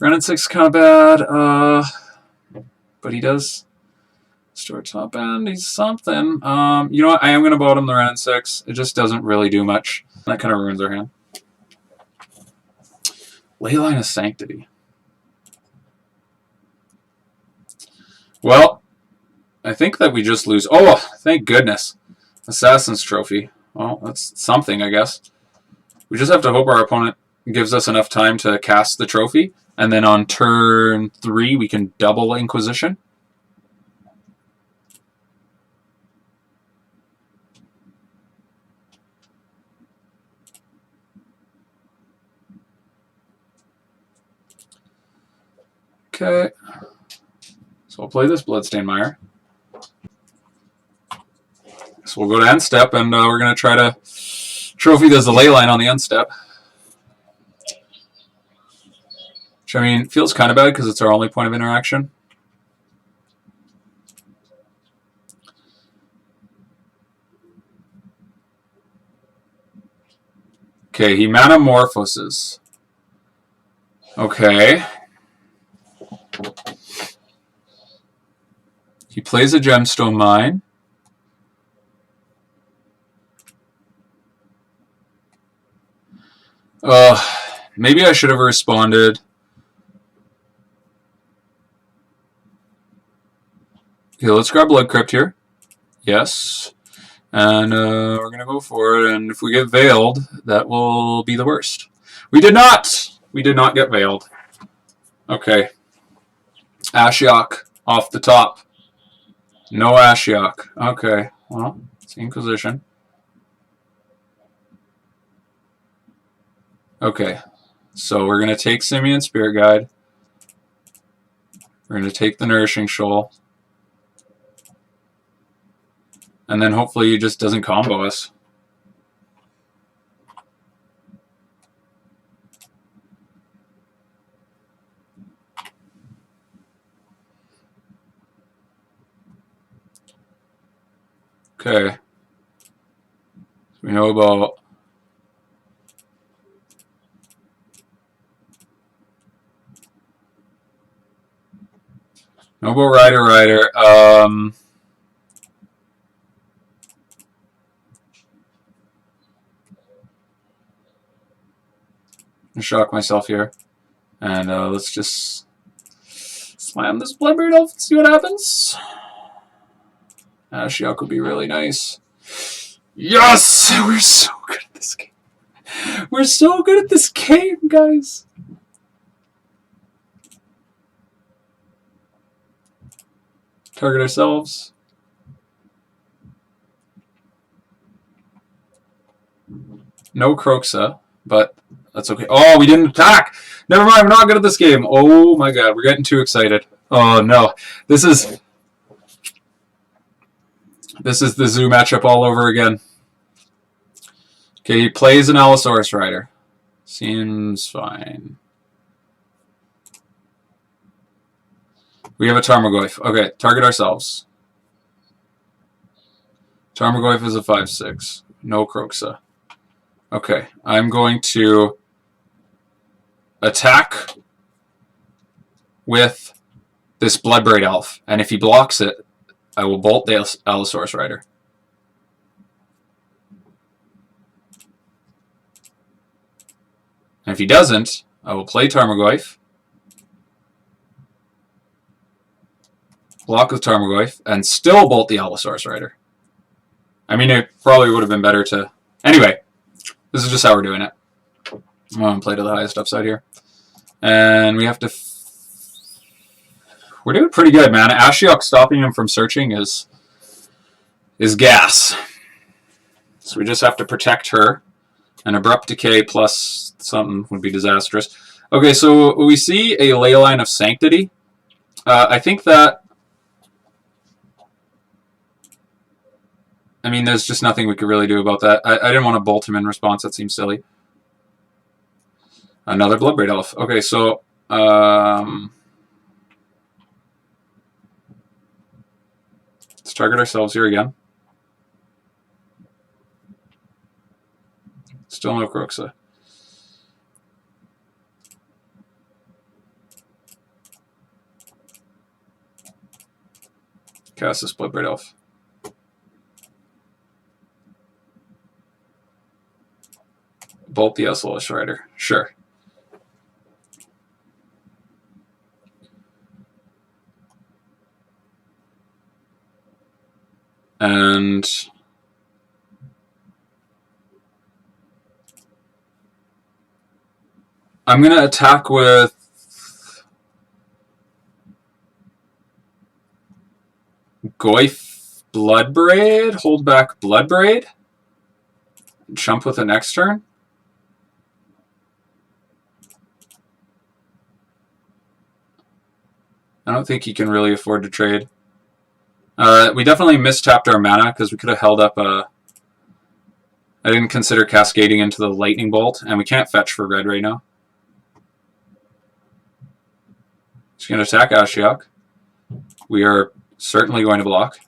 Wrenn and Six kind of bad, but he does store top end. He's something. You know what? I am going to bottom the Wrenn and Six. It just doesn't really do much. That kind of ruins our hand. Leyline of Sanctity. Well, I think that we just lose. Oh, thank goodness. Assassin's Trophy. Well, that's something, I guess. We just have to hope our opponent gives us enough time to cast the trophy, and then on turn 3 we can double Inquisition. Okay. So we'll play this Bloodstained Mire. So we'll go to end step, and we're going to try to trophy does the ley line on the end step. Which, I mean, feels kind of bad because it's our only point of interaction. Okay, he metamorphoses. Okay. He plays a gemstone mine. Maybe I should have responded. Okay, let's grab Blood Crypt here. Yes. And we're going to go for it. And if we get Veiled, that will be the worst. We did not! We did not get Veiled. Okay. Ashiok off the top. No Ashiok. Okay. Well, it's Inquisition. Okay. So we're going to take Simian Spirit Guide. We're going to take the Nourishing Shoal. And then hopefully he just doesn't combo us. Okay. So we know about Rider. Shock myself here. And let's just slam this Bloodbraid Elf and see what happens. Ashiok would be really nice. Yes! We're so good at this game. We're so good at this game, guys. Target ourselves. No Kroxa, but that's okay. Oh, we didn't attack! Never mind, we're not good at this game. Oh my god, we're getting too excited. Oh no. This is the Zoo matchup all over again. Okay, he plays an Allosaurus Rider. Seems fine. We have a Tarmogoyf. Okay, target ourselves. Tarmogoyf is a 5/6. No Kroxa. Okay, I'm going to attack with this Bloodbraid Elf. And if he blocks it, I will bolt the Allosaurus Rider. And if he doesn't, I will play Tarmogoyf. block with Tarmogoyf, and still bolt the Allosaurus Rider. I mean, it probably would have been better to... Anyway, this is just how we're doing it. I'm going to play to the highest upside here. And we have to... We're doing pretty good, man. Ashiok stopping him from searching is gas. So we just have to protect her. An Abrupt Decay plus something would be disastrous. Okay, so we see a Leyline of Sanctity. I think that... I mean, there's just nothing we could really do about that. I didn't want to bolt him in response. That seems silly. Another Bloodbraid Elf. Okay, so... let's target ourselves here again. Still no Kroxa. Cast this Bloodbraid Elf. Bolt the Allosaurus Rider. Sure. And I'm going to attack with Goyf Bloodbraid, hold back Bloodbraid, jump with the next turn. I don't think he can really afford to trade. We definitely mistapped our mana because we could have held up a... I didn't consider cascading into the Lightning Bolt, and we can't fetch for red right now. He's going to attack Ashiok. We are certainly going to block.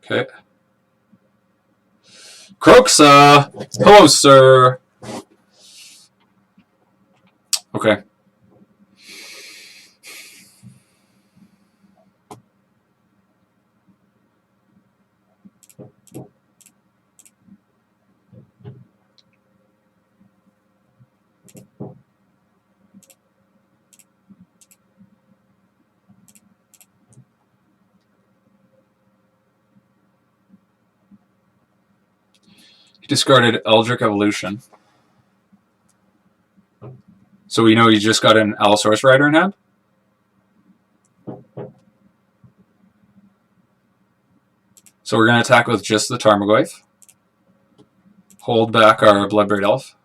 Okay. Kroxa! Hello, sir! Okay. Discarded Eldritch Evolution. So we know he just got an Allosaurus Rider in hand? So we're going to attack with just the Tarmogoyf. Hold back our Bloodbraid Elf.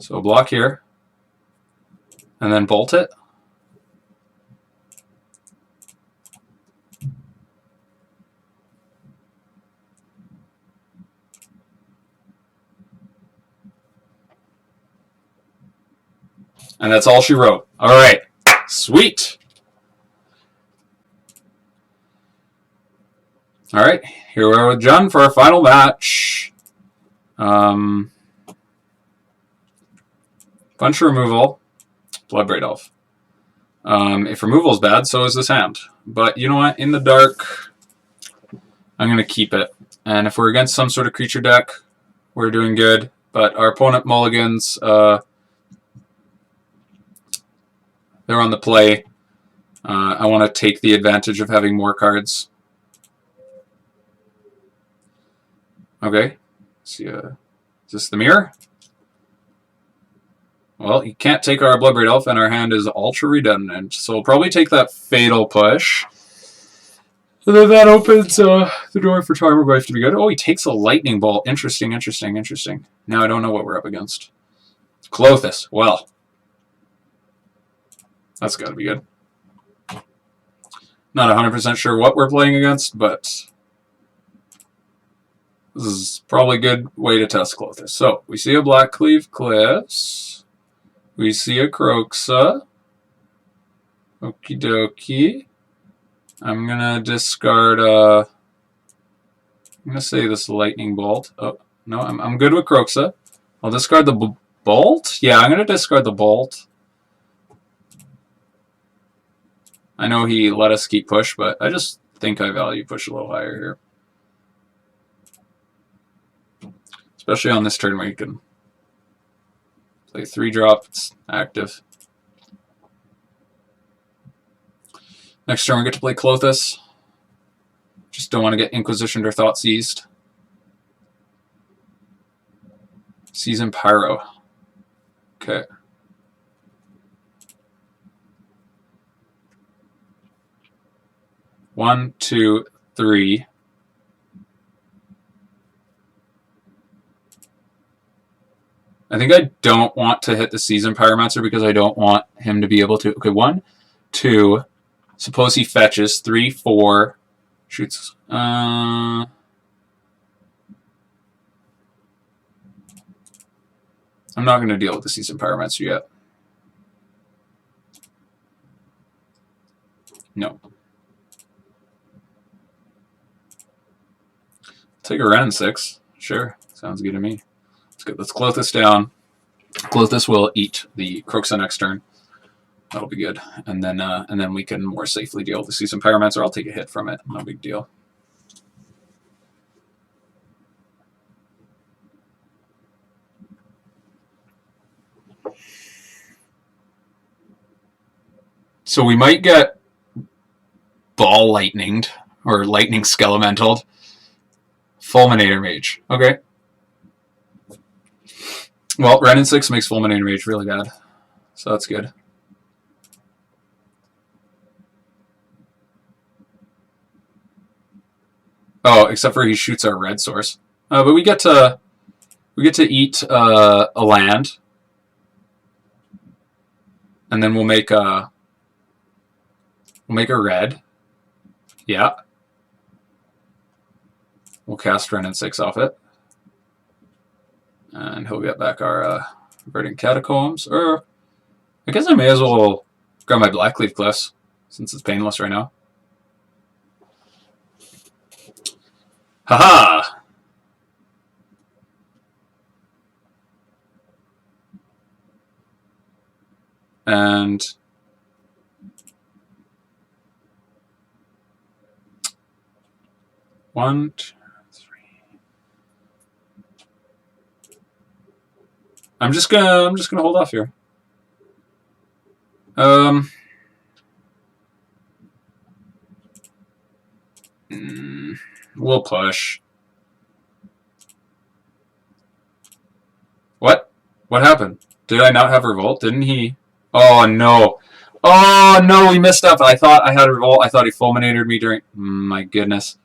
So block here, and then bolt it. And that's all she wrote. All right, sweet. All right, here we are with Jun for our final match. Bunch removal, Bloodbraid Elf. If removal is bad, so is this hand. But you know what? In the dark, I'm going to keep it. And if we're against some sort of creature deck, we're doing good. But our opponent mulligans, they're on the play. I want to take the advantage of having more cards. Okay. Let's see, is this the mirror? Well, you can't take our Bloodbraid Elf, and our hand is ultra redundant. So we'll probably take that Fatal Push. And then that opens the door for Tarmogoyf to be good. Oh, he takes a Lightning Bolt. Interesting, interesting, interesting. Now I don't know what we're up against. Klothys. Well, that's got to be good. Not 100% sure what we're playing against, but this is probably a good way to test Klothys. So we see a Blackcleave Cliffs. We see a Kroxa. Okie dokie. I'm gonna discard I'm gonna say this lightning bolt. Oh no, I'm good with Kroxa. I'll discard the bolt? Yeah, I'm gonna discard the bolt. I know he let us keep push, but I just think I value push a little higher here. Especially on this turn where you can play 3-drop, it's active. Next turn we get to play Klothys. Just don't want to get Inquisitioned or Thoughtseized. Season Pyro. Okay. One, two, three. I think I don't want to hit the Season Pyromancer because I don't want him to be able to. Okay, 1, 2. Suppose he fetches 3, 4. Shoots. I'm not going to deal with the Season Pyromancer yet. No. Take a Wrenn and Six. Sure. Sounds good to me. Let's get this Klothys down. Klothys will eat the Kroxa next turn. That'll be good. And then we can more safely deal with the Season Pyromancer. I'll take a hit from it. No big deal. So we might get Ball Lightninged or Lightning Skelementaled. Fulminator Mage. Okay. Well, Wrenn and Six makes Fulminator Mage really bad. So that's good. Oh, except for he shoots our red source. But we get to eat a land. And then we'll make a red. Yeah. We'll cast Wrenn and Six off it. And he'll get back our Verdant Catacombs. Or I guess I may as well grab my Blackcleave Cliffs since it's painless right now. Haha! And one, two, three. I'm just gonna hold off here. We'll push. What? What happened? Did I not have Revolt? Didn't he? Oh no. Oh no, we missed up. I thought I had Revolt. I thought he fulminated me during... My goodness.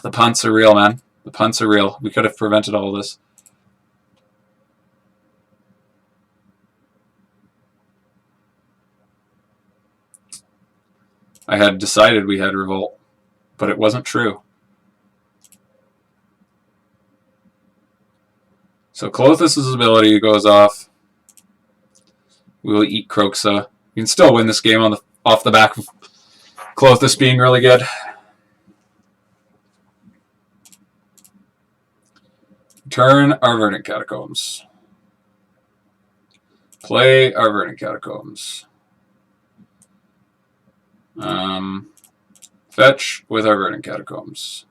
The punts are real, man. The punts are real. We could have prevented all this. I had decided we had Revolt, but it wasn't true. So Klothys' ability goes off. We will eat Kroxa. We can still win this game on off the back of Klothys being really good. Turn our Verdant Catacombs. Play our Verdant Catacombs. Fetch with our Verdant Catacombs.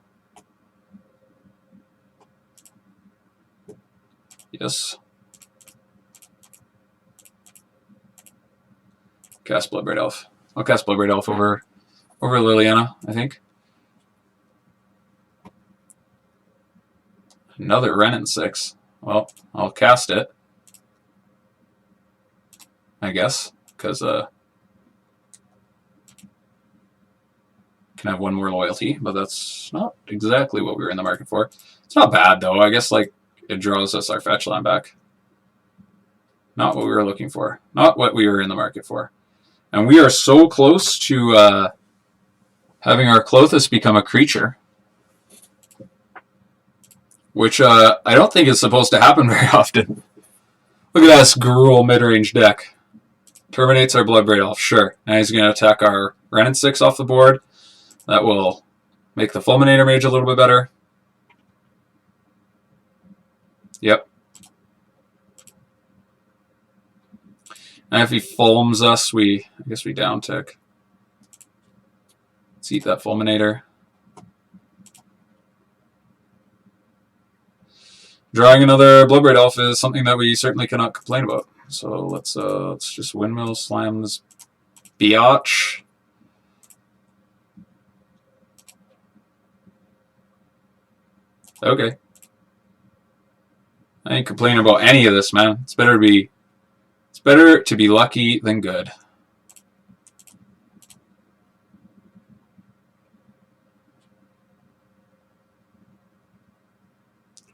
Yes. Cast Bloodbraid Elf. I'll cast Bloodbraid Elf over Liliana, I think. Another Wrenn and Six. Well, I'll cast it. I guess, because can have one more loyalty, but that's not exactly what we were in the market for. It's not bad though. I guess like it draws us our fetch land back. Not what we were looking for. Not what we were in the market for. And we are so close to having our Klothys become a creature. Which I don't think is supposed to happen very often. Look at this gruel mid-range deck. Terminates our Bloodbraid Elf, sure. Now he's going to attack our Wrenn and Six off the board. That will make the Fulminator Mage a little bit better. Yep. And if he fulms us, I guess we down tick. Let's eat that Fulminator. Drawing another Bloodbraid Elf is something that we certainly cannot complain about. So let's just windmill slam this biatch. Okay. I ain't complaining about any of this, man. It's better to be lucky than good.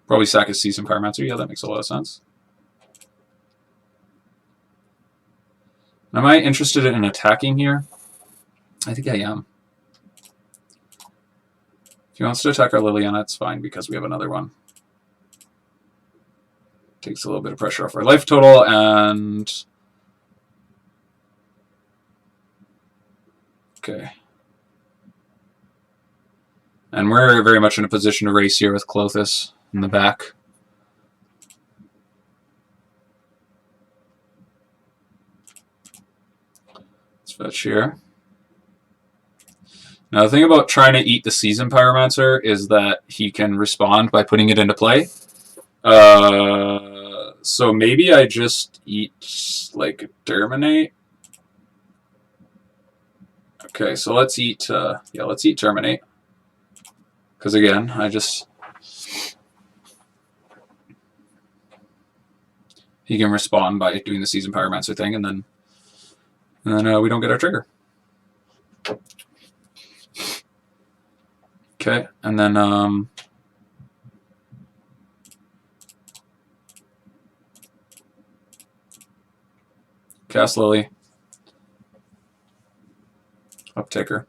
Probably sack a Seasoned Pyromancer. Yeah, that makes a lot of sense. Am I interested in attacking here? I think I am. If he wants to attack our Liliana, it's fine because we have another one. Takes a little bit of pressure off our life total, and okay. And we're very much in a position to race here with Klothys in the back. Let's fetch here. Now the thing about trying to eat the Seasoned Pyromancer is that he can respond by putting it into play. So maybe I just eat like Terminate. Okay, so let's eat let's eat Terminate. Because again, he can respond by doing the Seasoned Pyromancer thing, and then we don't get our trigger. Okay, and then cast Lily, upticker.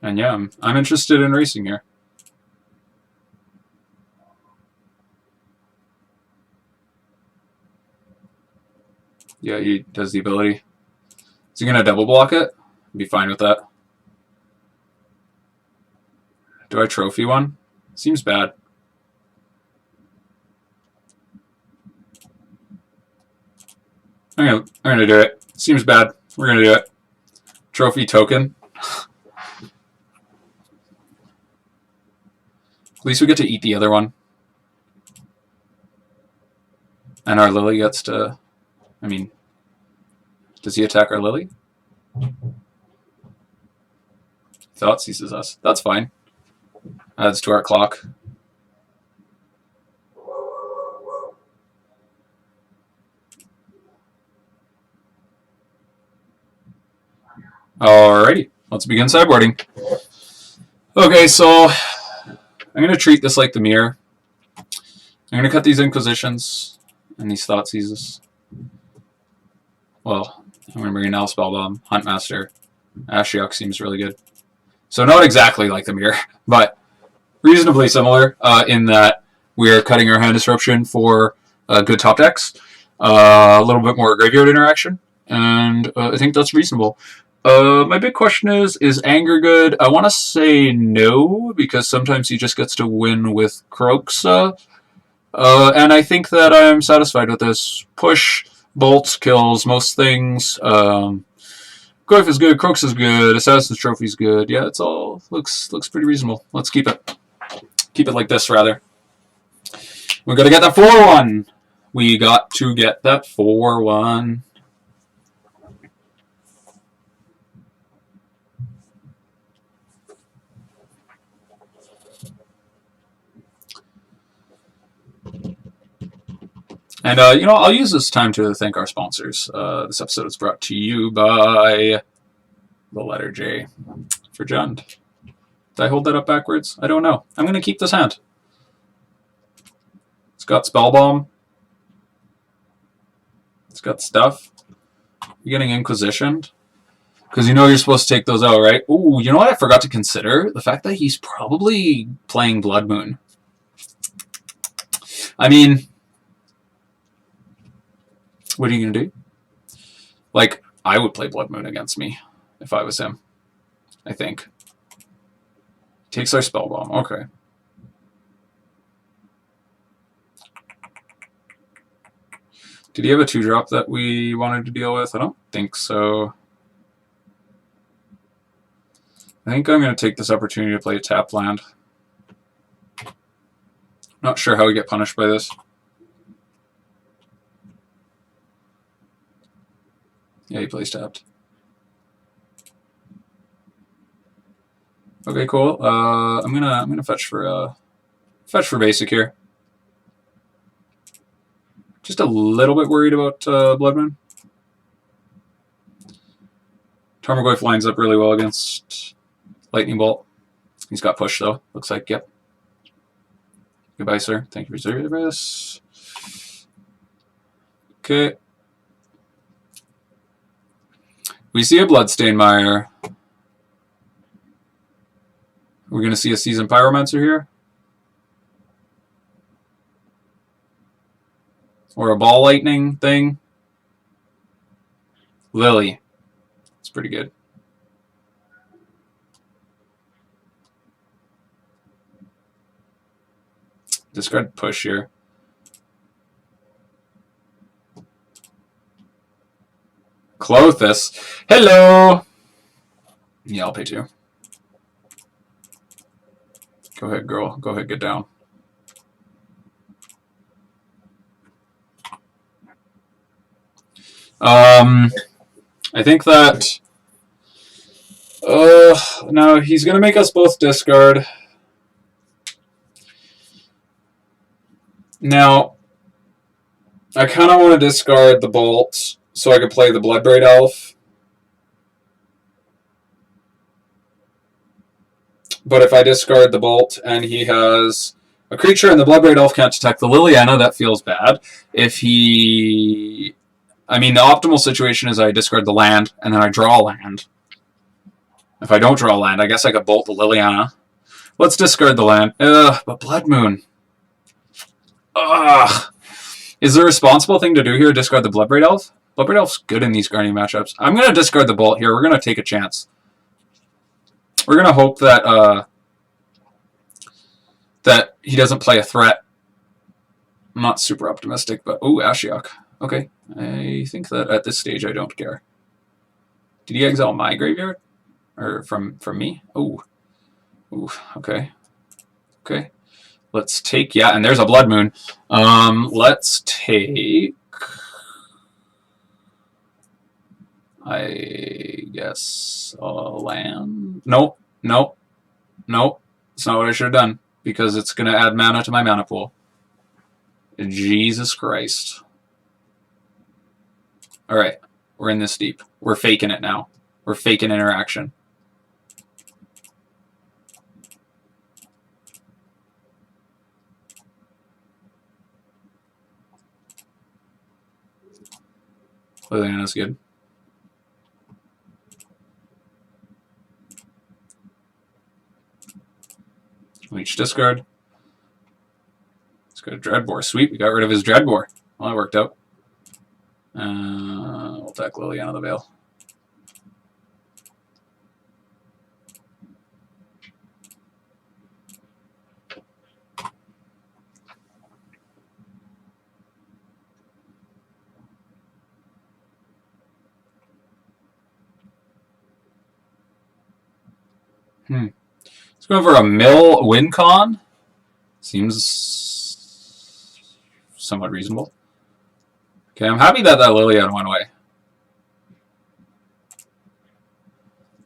And yeah, I'm interested in racing here. Yeah, he does the ability. Is he going to double block it? Be fine with that. Do I trophy one? Seems bad. I'm gonna do it. Seems bad. We're gonna do it. Trophy token. At least we get to eat the other one. And our Lily gets to... I mean, does he attack our Lily? Thoughtseizes us. That's fine. Adds to our clock. Alrighty, let's begin sideboarding. Okay, so I'm going to treat this like the mirror. I'm going to cut these Inquisitions and these Thoughtseizes. Well, I'm going to bring in Nihil Spellbomb, Huntmaster. Ashiok seems really good. So not exactly like the mirror, but reasonably similar in that we're cutting our hand disruption for good top decks. A little bit more graveyard interaction, and I think that's reasonable. My big question is anger good? I want to say no, because sometimes he just gets to win with Kroxa. And I think that I'm satisfied with this. Push, bolts, kills most things. Goyf is good, Kroxa is good, Assassin's Trophy is good. Yeah, it's all looks pretty reasonable. Let's keep it. Keep it like this, rather. We gotta get that 4-1. We got to get that 4-1. And, you know, I'll use this time to thank our sponsors. This episode is brought to you by the letter J for Jund. Did I hold that up backwards? I don't know. I'm going to keep this hand. It's got Spellbomb. It's got stuff. You're getting Inquisitioned. Because you know you're supposed to take those out, right? Ooh, you know what I forgot to consider? The fact that he's probably playing Blood Moon. I mean, what are you going to do? Like, I would play Blood Moon against me if I was him, I think. Takes our Spellbomb, okay. Did he have a 2-drop that we wanted to deal with? I don't think so. I think I'm going to take this opportunity to play a tap land. Not sure how we get punished by this. Yeah, he plays tapped. Okay, cool. I'm gonna fetch for basic here. Just a little bit worried about Blood Moon. Tarmogoyf lines up really well against Lightning Bolt. He's got push though. Looks like, yep. Goodbye, sir. Thank you for service. Okay. We see a Bloodstained Mire. We're going to see a Seasoned Pyromancer here. Or a Ball Lightning thing. Lily. It's pretty good. Discard push here. Klothys. Hello! Yeah, I'll pay 2. Go ahead, girl. Go ahead, get down. I think that... no, he's going to make us both discard. Now, I kind of want to discard the Bolt so I could play the Bloodbraid Elf. But if I discard the Bolt and he has a creature and the Bloodbraid Elf can't detect the Liliana, that feels bad. If he... I mean, the optimal situation is I discard the land and then I draw a land. If I don't draw a land, I guess I could Bolt the Liliana. Let's discard the land. But Blood Moon. Ugh. Is the responsible thing to do here discard the Bloodbraid Elf? Bloodbraid Elf's good in these Guardian matchups. I'm going to discard the Bolt here. We're going to take a chance. We're going to hope that that he doesn't play a threat. I'm not super optimistic, but... Ooh, Ashiok. Okay. I think that at this stage I don't care. Did he exile my graveyard? Or from me? Ooh. Ooh, okay. Okay. Let's take... Yeah, and there's a Blood Moon. Let's take... I guess a land? Nope. Nope. Nope. It's not what I should have done. Because it's going to add mana to my mana pool. Jesus Christ. Alright. We're in this deep. We're faking it now. We're faking interaction. Liliana's good. Leech discard. Let's go to Dreadbore. Sweet, we got rid of his Dreadbore. Well, that worked out. We'll attack Liliana the Veil. Let's go for a mill win con. Seems somewhat reasonable. Okay, I'm happy that that Liliana went away.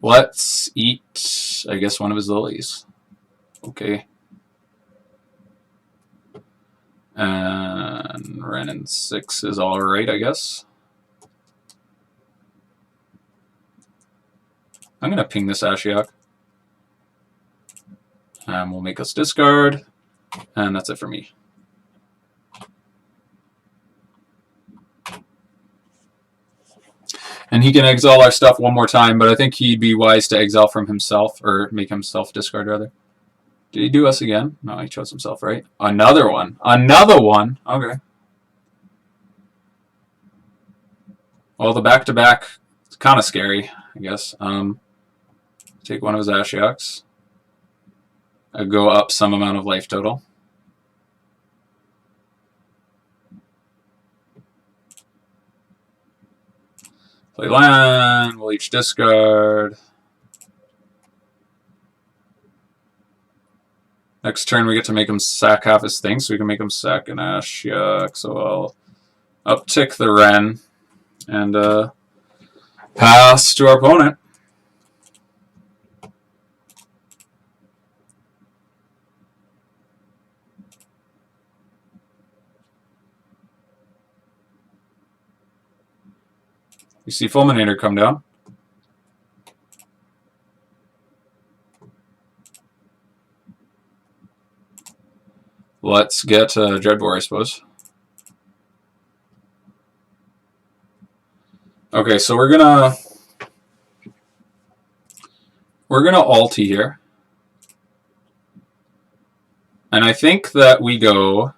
Let's eat, I guess, one of his lilies. Okay. And Wrenn and Six is alright, I guess. I'm going to ping this Ashiok. And we'll make us discard. And that's it for me. And he can exile our stuff one more time, but I think he'd be wise to exile from himself, or make himself discard, rather. Did he do us again? No, he chose himself, right? Another one. Another one? Okay. Well, the back-to-back is kind of scary, I guess. Take one of his Ashioks. Go up some amount of life total. Play land. We'll each discard. Next turn, we get to make him sack half his thing, so we can make him sack an Ashiok. So I'll uptick the Wrenn and pass to our opponent. You see Fulminator come down. Let's get Dreadbore, I suppose. Okay, so we're gonna alti here. And I think that we go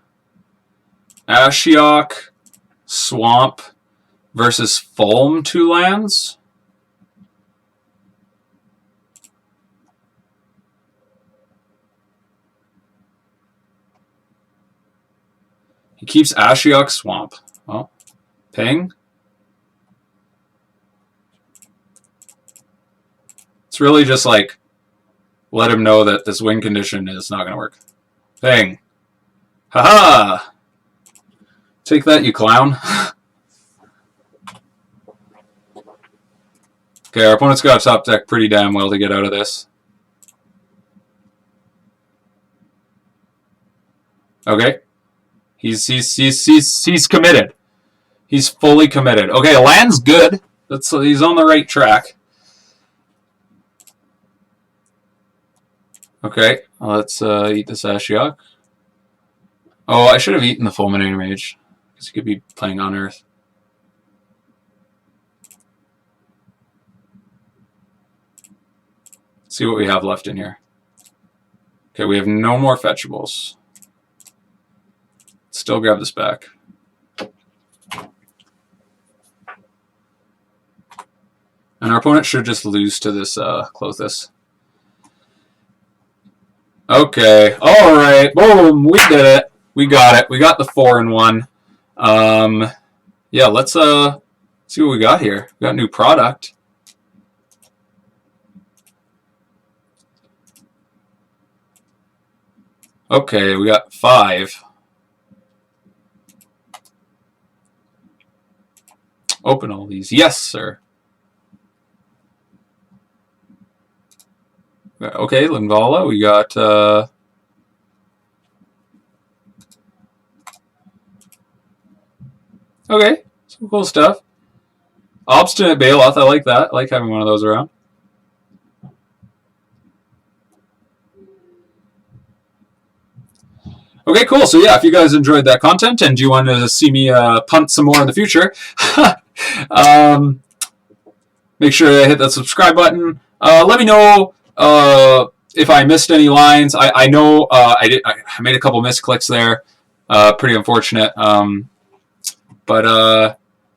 Ashiok, Swamp versus Fulm 2 lands. He keeps Ashiok, Swamp. Well, ping. It's really just like, let him know that this win condition is not going to work. Ping. Haha! Take that, you clown. Okay, our opponent's got a top deck pretty damn well to get out of this. Okay. He's committed. He's fully committed. Okay, land's good. He's on the right track. Okay, let's eat this Ashiok. Oh, I should have eaten the Fulminator Mage, because he could be playing on Earth. Let's see what we have left in here. Okay, we have no more fetchables. Still grab this back. And our opponent should just lose to this Klothys. Okay, alright, boom, we did it. We got it. We got the 4-in-1. Yeah, let's see what we got here. We got new product. Okay, we got 5. Open all these. Yes, sir. Okay, Linvala, we got okay, some cool stuff. Obstinate Baloth, I like that. I like having one of those around. Okay, cool. So yeah, if you guys enjoyed that content and you want to see me punt some more in the future, make sure to hit that subscribe button. Let me know if I missed any lines. I know I made a couple misclicks there. Pretty unfortunate. But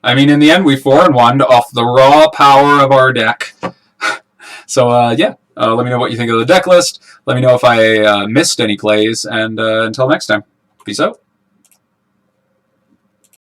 I mean, in the end, we 4-in-1 off the raw power of our deck. So yeah, let me know what you think of the deck list. Let me know if I missed any plays. And until next time, peace out.